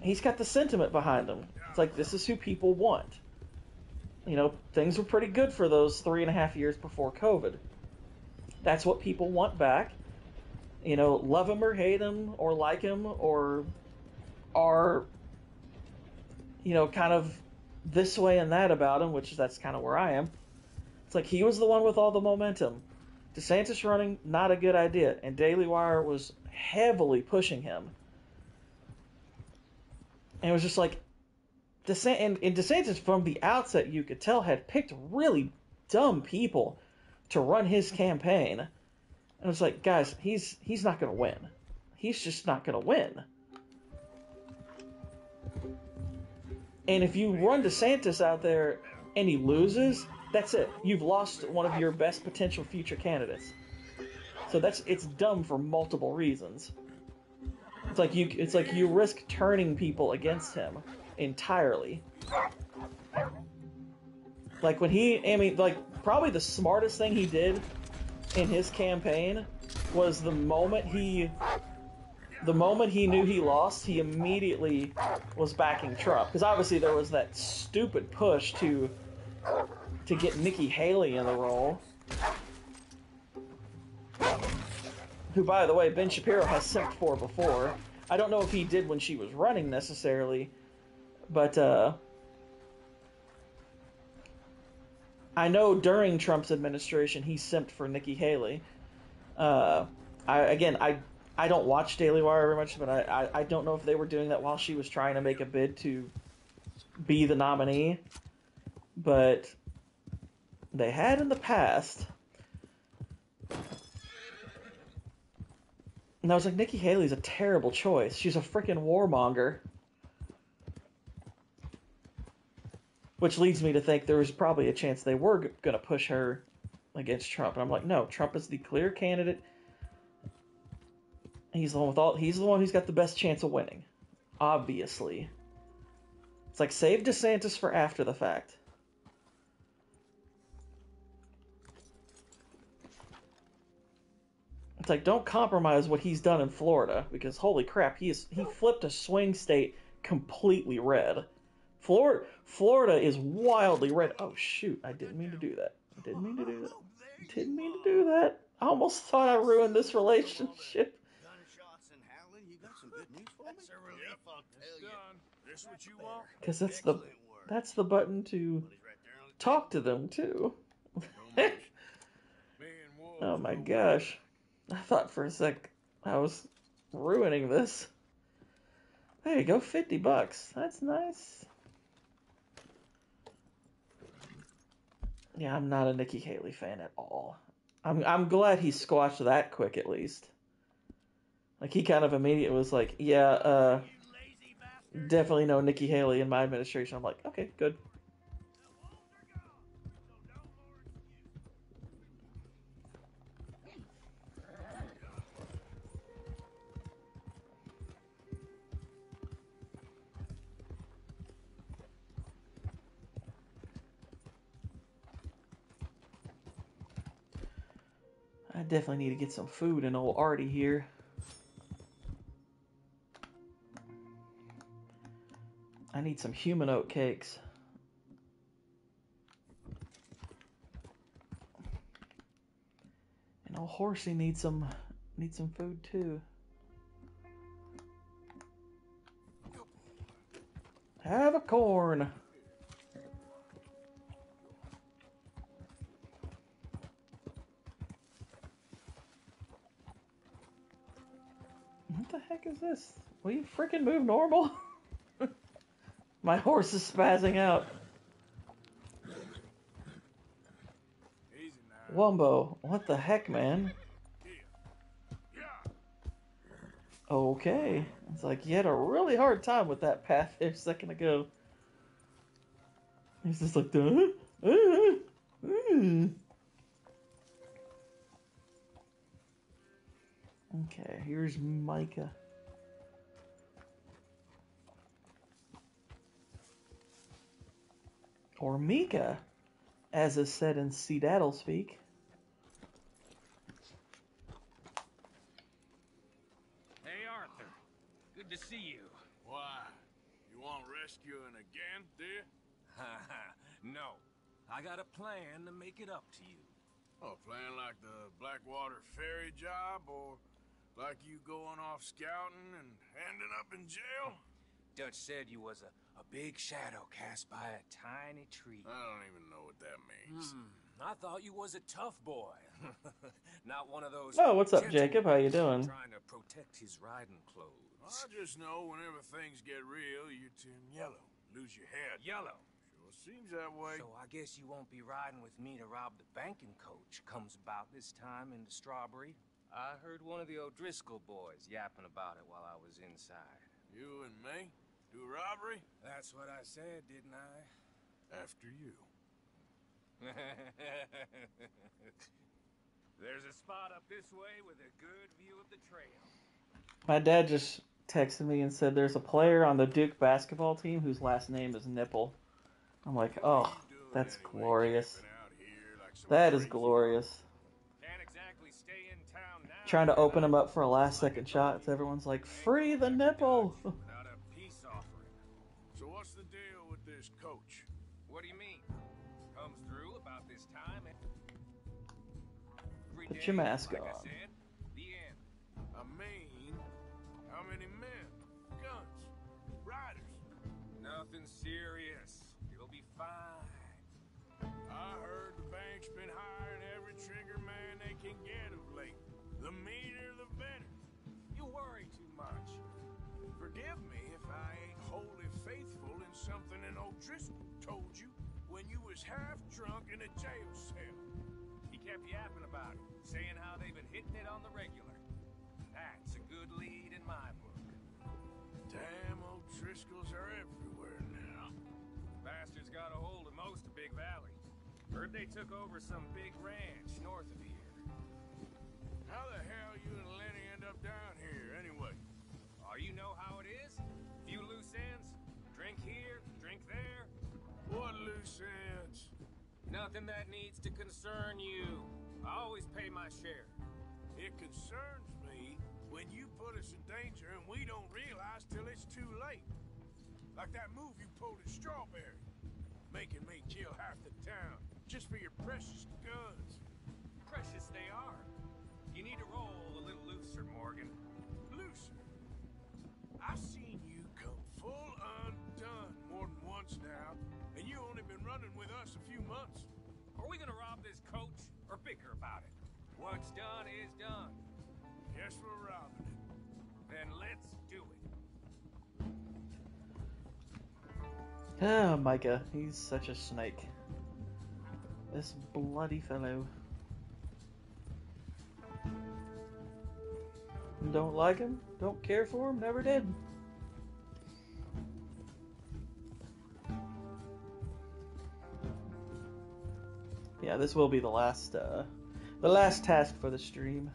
he's got the sentiment behind him. It's like, this is who people want. Things were pretty good for those 3.5 years before COVID. That's what people want back. Love him or hate him or like him or are, kind of this way and that about him, that's kind of where I am. It's like he was the one with all the momentum. DeSantis running, not a good idea. And Daily Wire was heavily pushing him. And it was just like, DeSantis from the outset, you could tell, had picked really dumb people to run his campaign. And it was like, guys, he's not going to win. He's just not going to win. And if you run DeSantis out there and he loses, that's it. You've lost one of your best potential future candidates. So it's dumb for multiple reasons. It's like you risk turning people against him entirely. Like when probably the smartest thing he did in his campaign was the moment he knew he lost, he immediately was backing Trump. Because obviously there was that stupid push to get Nikki Haley in the role. Who, by the way, Ben Shapiro has simped for before. I don't know if he did when she was running necessarily, but I know during Trump's administration he simped for Nikki Haley. I don't watch Daily Wire very much, but I don't know if they were doing that while she was trying to make a bid to be the nominee. But they had in the past. And I was like, Nikki Haley's a terrible choice. She's a freaking warmonger. Which leads me to think there was probably a chance they were going to push her against Trump. And I'm like, no, Trump is the clear candidate. He's the one who's got the best chance of winning. Obviously. It's like, save DeSantis for after the fact. It's like, don't compromise what he's done in Florida, because holy crap, he flipped a swing state completely red. Florida is wildly red. Oh shoot, I didn't mean to do that. I almost thought I ruined this relationship. Because that's the button to talk to them too. Oh my gosh. I thought for a sec I was ruining this. There you go, $50. That's nice. Yeah, I'm not a Nikki Haley fan at all. I'm glad he squashed that quick at least. Like he kind of immediately was like, yeah, definitely no Nikki Haley in my administration. I'm like, okay, good. definitely need to get some food in old Artie here. I need some human oat cakes. And old Horsey needs some food too. Have a corn. What the heck is this? Will you freaking move normal? My horse is spazzing out. Wumbo, what the heck, man? Okay. It's like you had a really hard time with that path there a second ago. He's just like, Okay, here's Micah. Or Mika, as is said in Sedaddle speak. Hey, Arthur. Good to see you. Why? You want rescuing again, dear? No. I got a plan to make it up to you. Oh, plan like the Blackwater ferry job, or like you going off scouting and ending up in jail? Dutch said you was a big shadow cast by a tiny tree. I don't even know what that means. I thought you was a tough boy. Not one of those... Oh, what's up, Jacob? How you doing? Trying to protect his riding clothes. I just know whenever things get real, you turn yellow. Lose your head. Yellow? Sure seems that way. So I guess you won't be riding with me to rob the banking coach comes about this time in the Strawberry. I heard one of the O'Driscoll boys yapping about it while I was inside. You and me? Do robbery? That's what I said, didn't I? After you. There's a spot up this way with a good view of the trail. My dad just texted me and said there's a player on the Duke basketball team whose last name is Nipple. I'm like, oh, that's glorious. That is glorious. Can't exactly stay in town now. Trying to open him up for a last second shot. So everyone's like, free the Nipple. Without a peace offering. So what's the deal with this coach? What do you mean? Comes through about this time. Put your mask like on. I said, the end. I mean, how many men? Guns? Riders? Nothing serious. It'll be fine. I heard the bank's been hiring every trigger man they can get of late. The meaner, the better. You worry too much. Forgive me if I ain't wholly faithful in something an O'Driscoll told you when you was half drunk in a jail cell. He kept yapping about it, saying how they've been hitting it on the regular. That's a good lead in my book. Damn, O'Driscolls are everywhere now. Bastards got a hold of most of Big Valley. Heard they took over some big ranch north of here. How the hell you and Lenny end up down here, anyway? Oh, you know how it is? Few loose ends. Drink here, drink there. What loose ends? Nothing that needs to concern you. I always pay my share. It concerns me when you put us in danger and we don't realize till it's too late. Like that move you pulled at Strawberry. Making me kill half the town just for your precious guns. Precious they are. You need to roll a little looser, Morgan. Looser? I've seen you come full undone more than once now, and you only been running with us a few months. Are we gonna rob this coach or bicker about it? What's done is done. Guess we're robbing it. Then let's do it. Ah, Micah, he's such a snake. This bloody fellow. Don't like him, don't care for him, never did. Yeah, this will be the last task for the stream.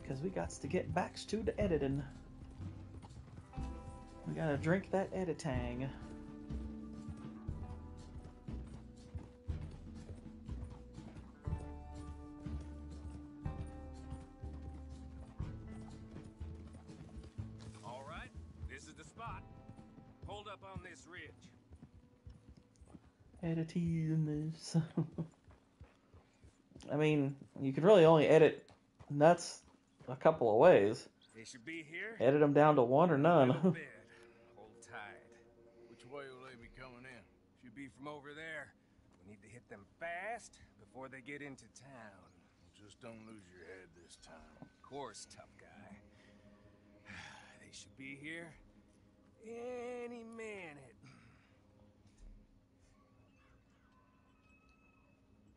Because we got to get back to the editing. We gotta drink that editang. this ridge. Editing this. I mean, you can really only edit nuts a couple of ways. They should be here. Edit them down to one or A none. little bit. Hold tight. Which way will they be coming in? Should be from over there. We need to hit them fast before they get into town. Just don't lose your head this time. Of course, tough guy. They should be here any minute.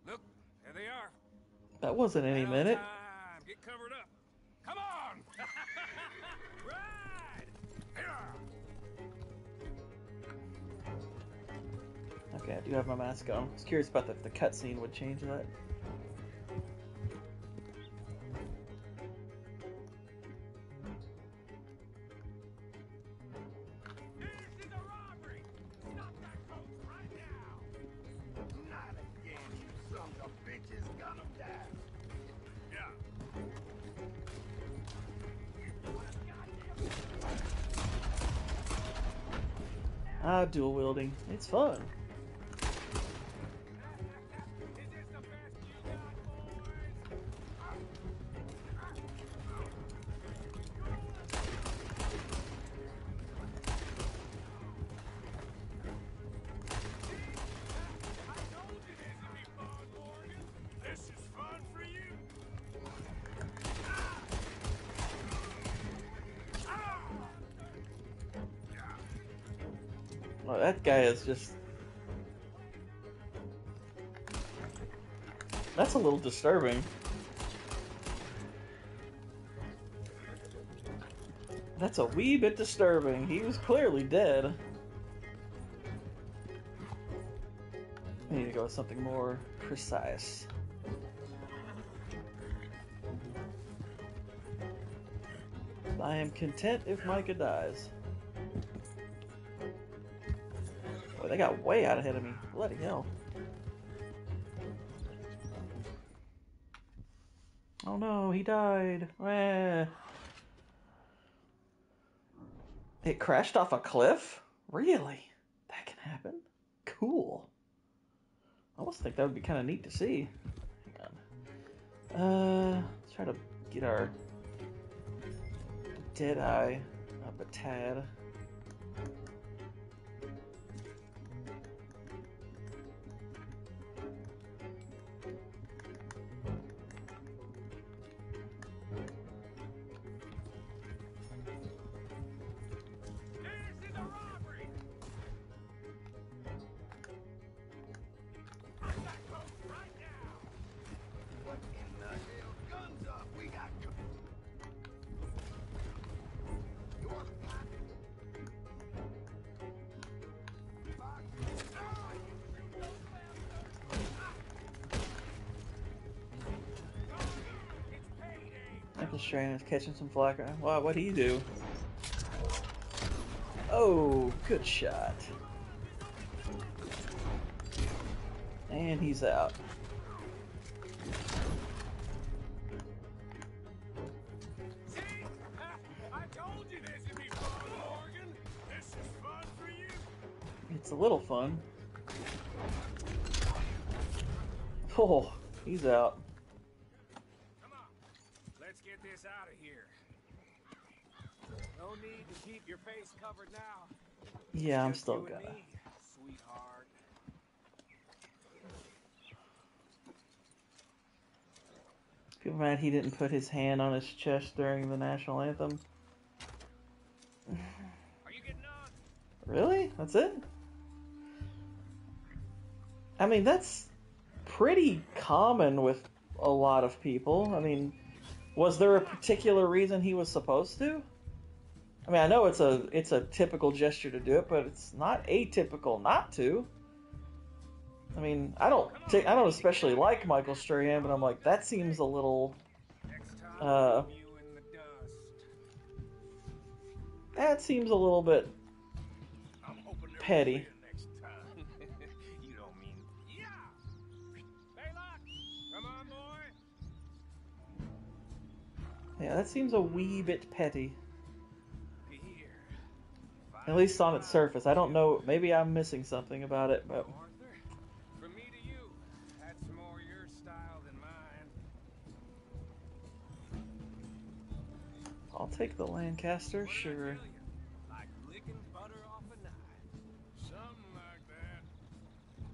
Look, there they are. That wasn't any Right on minute. time. Get covered up. Come on! Ride! Okay, I do have my mask on. I was curious about if the cutscene would change that. This is a robbery! Stop that coach right now! Not again, you sons of bitches! Gun 'em down! Yeah. Ah, dual wielding. It's fun. This is fun for you. Well, that guy is just... That's a little disturbing. That's a wee bit disturbing. He was clearly dead. I need to go with something more precise. I am content if Micah dies. Boy, they got way out ahead of me. Bloody hell. Oh no, he died. It crashed off a cliff? Really? That can happen? Cool. I almost think that would be kind of neat to see. Hang on. Let's try to get our dead eye up a tad. This is a robbery! Stop that coach right now! What in the hell? Guns up! We got guns! You want to pop it? Fuck! Ah, you shoot those bastards! It's payday! Michael Strahan is catching some flack. Wow, what'd he do? Oh, good shot. And he's out. See? I told you this would be fun, Morgan! This is fun for you. It's a little fun. Oh, he's out. Come on. Let's get this out of here. No need to keep your face covered now. Yeah, I'm Just still you and gonna. me, sweetheart. Feel mad he didn't put his hand on his chest during the national anthem. Are you getting on? Really? That's it? I mean, that's pretty common with a lot of people. I mean, was there a particular reason he was supposed to? I mean, I know it's a typical gesture to do it, but it's not atypical not to. I mean, I don't especially like Michael Strahan, but I'm like, that seems a little Next time, I'll leave you in the dust. that seems a little bit I'm hoping there petty. won't be a next time. You don't mean... Yeah! Hey, look! Come on, boy! Yeah, that seems a wee bit petty. Here. Find At least on its surface. I don't know. Maybe I'm missing something about it, but Arthur, from me to you, that's more your style than mine. I'll take the Lancaster, What did I sure. tell you? Like licking butter off a knife. Something like that.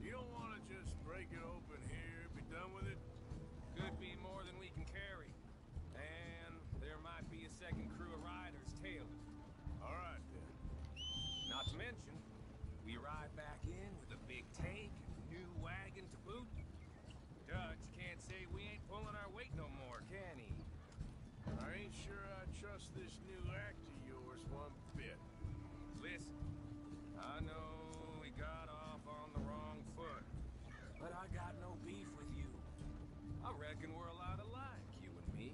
You don't want to just break it open here, be done with it? Could be more than we can carry. And there might be a second crew of riders tailing. All right, then. Not to mention, we ride back in with a big take and a new wagon to boot. Dutch can't say we ain't pulling our weight no more, can he? I ain't sure I trust this new act of yours one bit. Listen, I know we got off on the wrong foot, but I got no beef with you. I reckon we're a lot alike, you and me.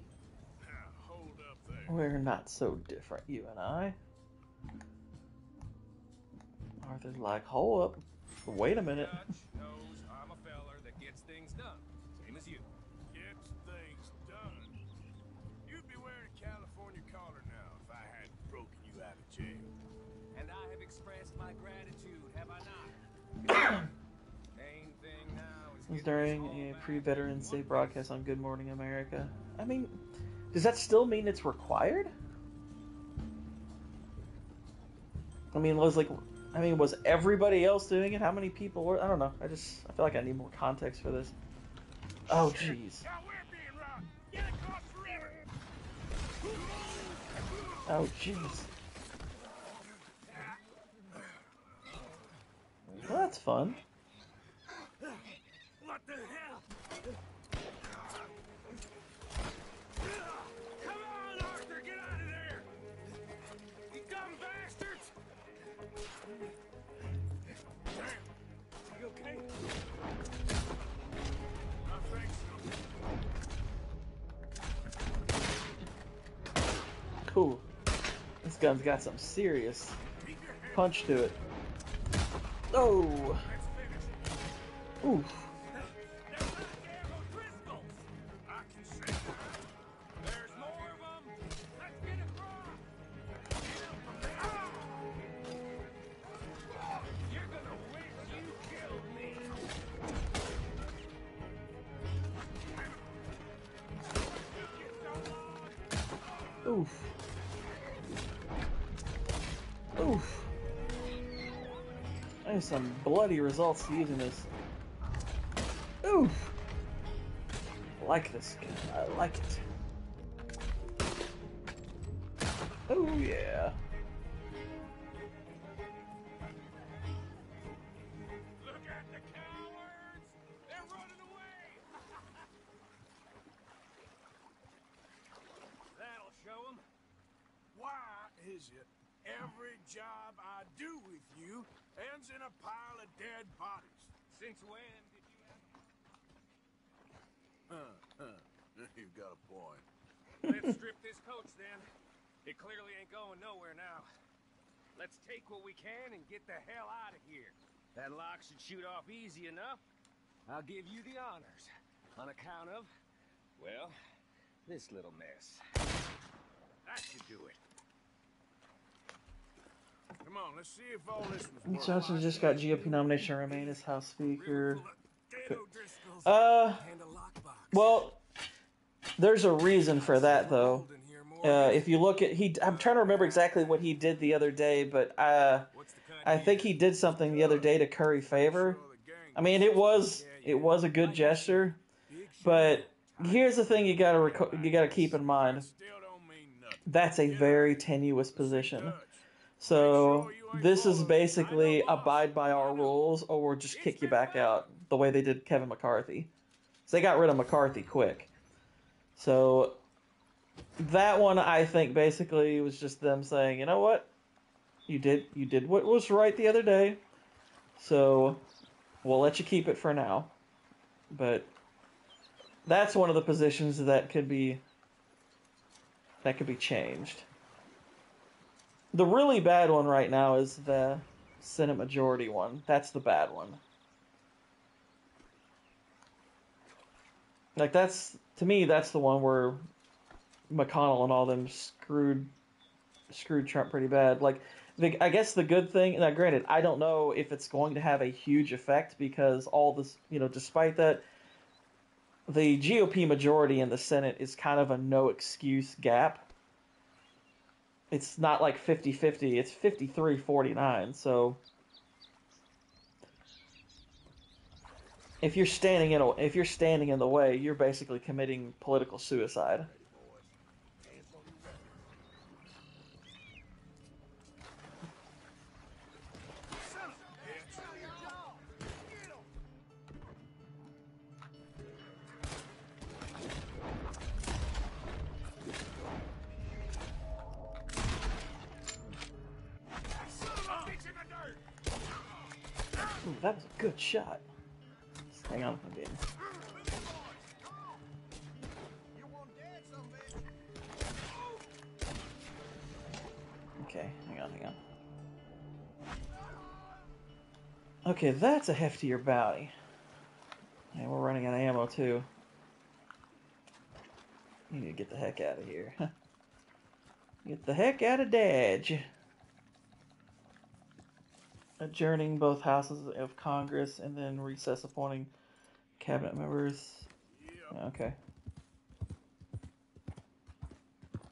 Now, hold up there. We're not so different, you and I. Arthur's like, hold up. Wait a minute. Dutch knows I'm a feller that gets things done, same as you. Gets things done. You'd be wearing a California collar now if I hadn't broken you out of jail. And I have expressed my gratitude, have I not? Main thing now is During a pre-Veterans Day broadcast on Good Morning America. I mean, does that still mean it's required? I mean, was everybody else doing it? How many people were? I don't know. I feel like I need more context for this. Oh, jeez. Oh, jeez. Well, that's fun. What the hell? Come on, Arthur, get out of there! You dumb bastards! You okay? I think so. Cool. This gun's got some serious punch to it. Oh! Oof. Oof. Oof. There's some bloody results to using this. Oof. I like this gun. I like it. Oh yeah. Look at the cowards! They're running away! That'll show them. Why is it every job I do with you ends in a pile of dead bodies? Since when did you have... You've got a point. Let's strip this coach then. It clearly ain't going nowhere now. Let's take what we can and get the hell out of here. That lock should shoot off easy enough. I'll give you the honors. On account of, well, this little mess. That should do it. Come on, let's see if all this was worth Johnson just got GOP nomination to remain as House Speaker. Well, there's a reason for that, though. If you look at I'm trying to remember exactly what he did the other day, but I think he did something the other day to curry favor. I mean, it was a good gesture, but here's the thing you gotta keep in mind. That's a very tenuous position. So this is basically abide by our rules, or we'll just kick you back out, the way they did Kevin McCarthy. So they got rid of McCarthy quick. So that one, I think, basically was just them saying, you know what, you did what was right the other day, so we'll let you keep it for now. But that's one of the positions that could be changed. The really bad one right now is the Senate Majority one. That's the bad one. Like, to me, that's the one where McConnell and all them screwed Trump pretty bad. Like, I guess the good thing, now granted, I don't know if it's going to have a huge effect because all this, despite that, the GOP majority in the Senate is kind of a no excuse gap. It's not like 50-50, it's 53-49, so if you're standing in the way, you're basically committing political suicide. Ooh, that was a good shot. Just hang on a minute. Okay, hang on. Okay, that's a heftier bounty. And we're running out of ammo too. You need to get the heck out of here. Get the heck out of Dodge. Adjourning both houses of Congress and then recess appointing cabinet members. Okay.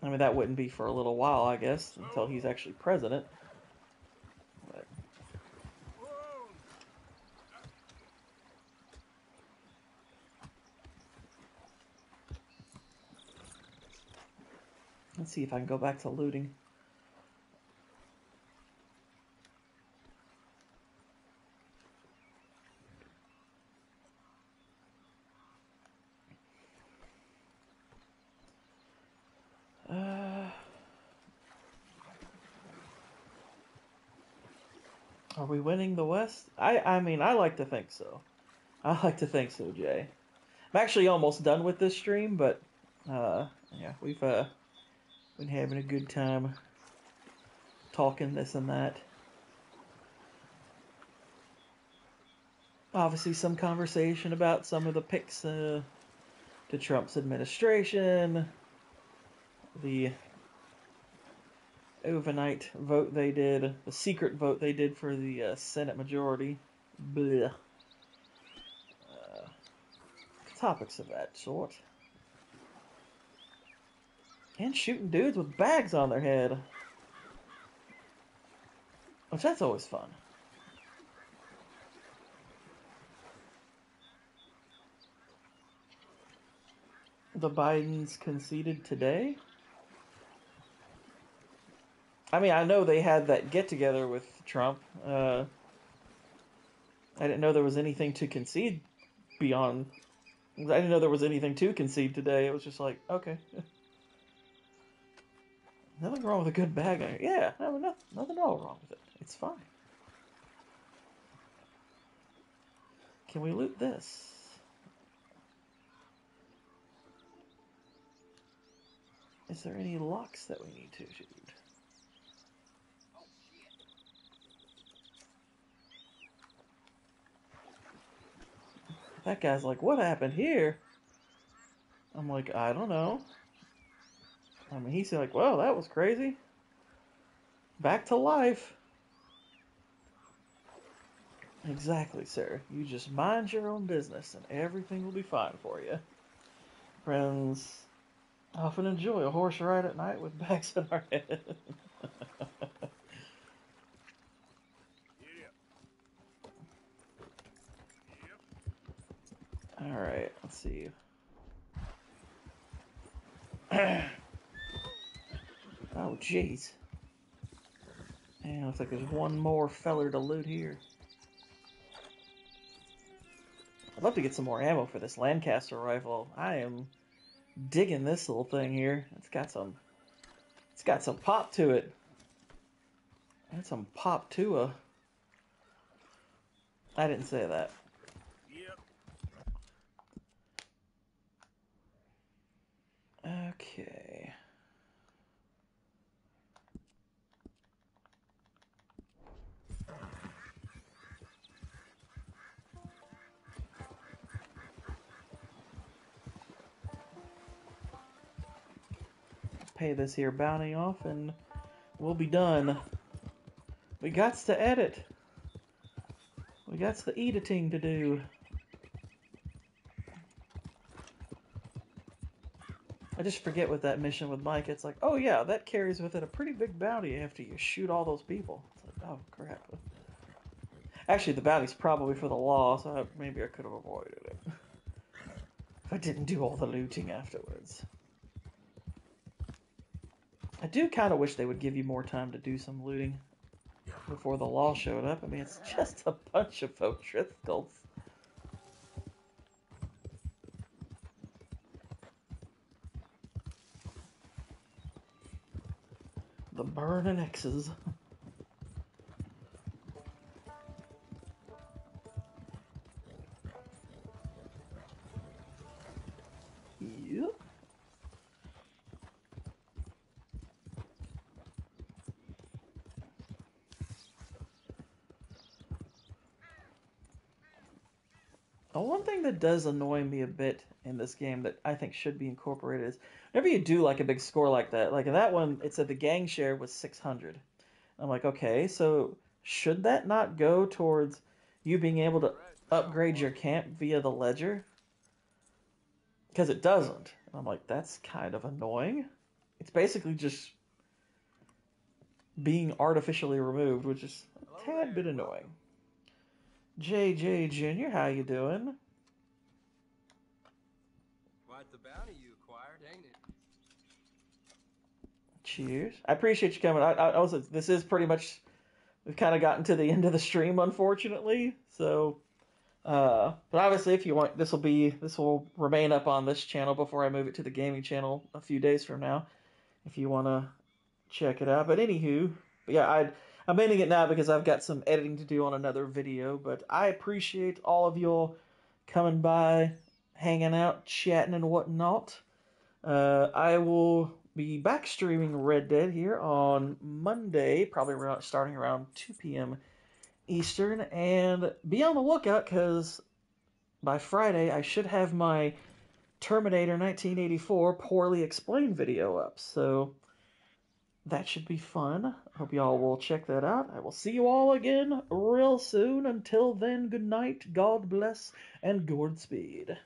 I mean, that wouldn't be for a little while, I guess, until he's actually president. But... let's see if I can go back to looting. Are we winning the West? I mean, I like to think so. I like to think so, Jay. I'm actually almost done with this stream, but yeah, we've been having a good time talking this and that. Obviously, some conversation about some of the picks to Trump's administration, the overnight vote they did, the secret vote they did for the Senate majority. Blech. Topics of that sort. And shooting dudes with bags on their head. Which, that's always fun. The Bidens conceded today? I mean, I know they had that get-together with Trump. I didn't know there was anything to concede beyond... I didn't know there was anything to concede today. It was just like, okay. Nothing wrong with a good bag. Yeah, nothing at all wrong with it. It's fine. Can we loot this? Is there any locks that we need to shoot? That guy's like, what happened here? I'm like, I don't know. I mean, he's like, well, that was crazy. Back to life. Exactly, sir. You just mind your own business and everything will be fine for you. Friends often enjoy a horse ride at night with bags on our head. Alright, let's see. Oh, jeez. And looks like there's one more feller to loot here. I'd love to get some more ammo for this Lancaster rifle. I am digging this little thing here. It's got some pop to it. And some pop to a... I didn't say that. Okay. Pay this here bounty off and we'll be done. We got to edit. We got the editing to do. I just forget with that mission with Mike. It's like, oh yeah, that carries with it a pretty big bounty after you shoot all those people. It's like, oh crap. Actually, the bounty's probably for the law, so maybe I could have avoided it. If I didn't do all the looting afterwards. I do kind of wish they would give you more time to do some looting before the law showed up. I mean, it's just a bunch of O'Driscolls. The burning X's. Yep. One thing that does annoy me a bit in this game that I think should be incorporated is whenever you do like a big score like in that one, it said the gang share was 600. I'm like, okay, so should that not go towards you being able to upgrade your camp via the ledger? Because it doesn't. And I'm like, that's kind of annoying. It's basically just being artificially removed, which is a tad bit annoying. JJ Jr., how you doing? Quite the bounty you acquired, ain't it? Cheers. I appreciate you coming. I also, this is pretty much, we've kind of gotten to the end of the stream, unfortunately. So, but obviously, if you want, this will remain up on this channel before I move it to the gaming channel a few days from now, if you want to check it out. But anywho, yeah, I'm ending it now because I've got some editing to do on another video. But I appreciate all of you coming by, hanging out, chatting, and whatnot. I will be back streaming Red Dead here on Monday, probably starting around 2 p.m. Eastern, and be on the lookout because by Friday I should have my Terminator 1984 Poorly Explained video up, so that should be fun. Hope y'all will check that out. I will see you all again real soon. Until then, good night, God bless, and Godspeed.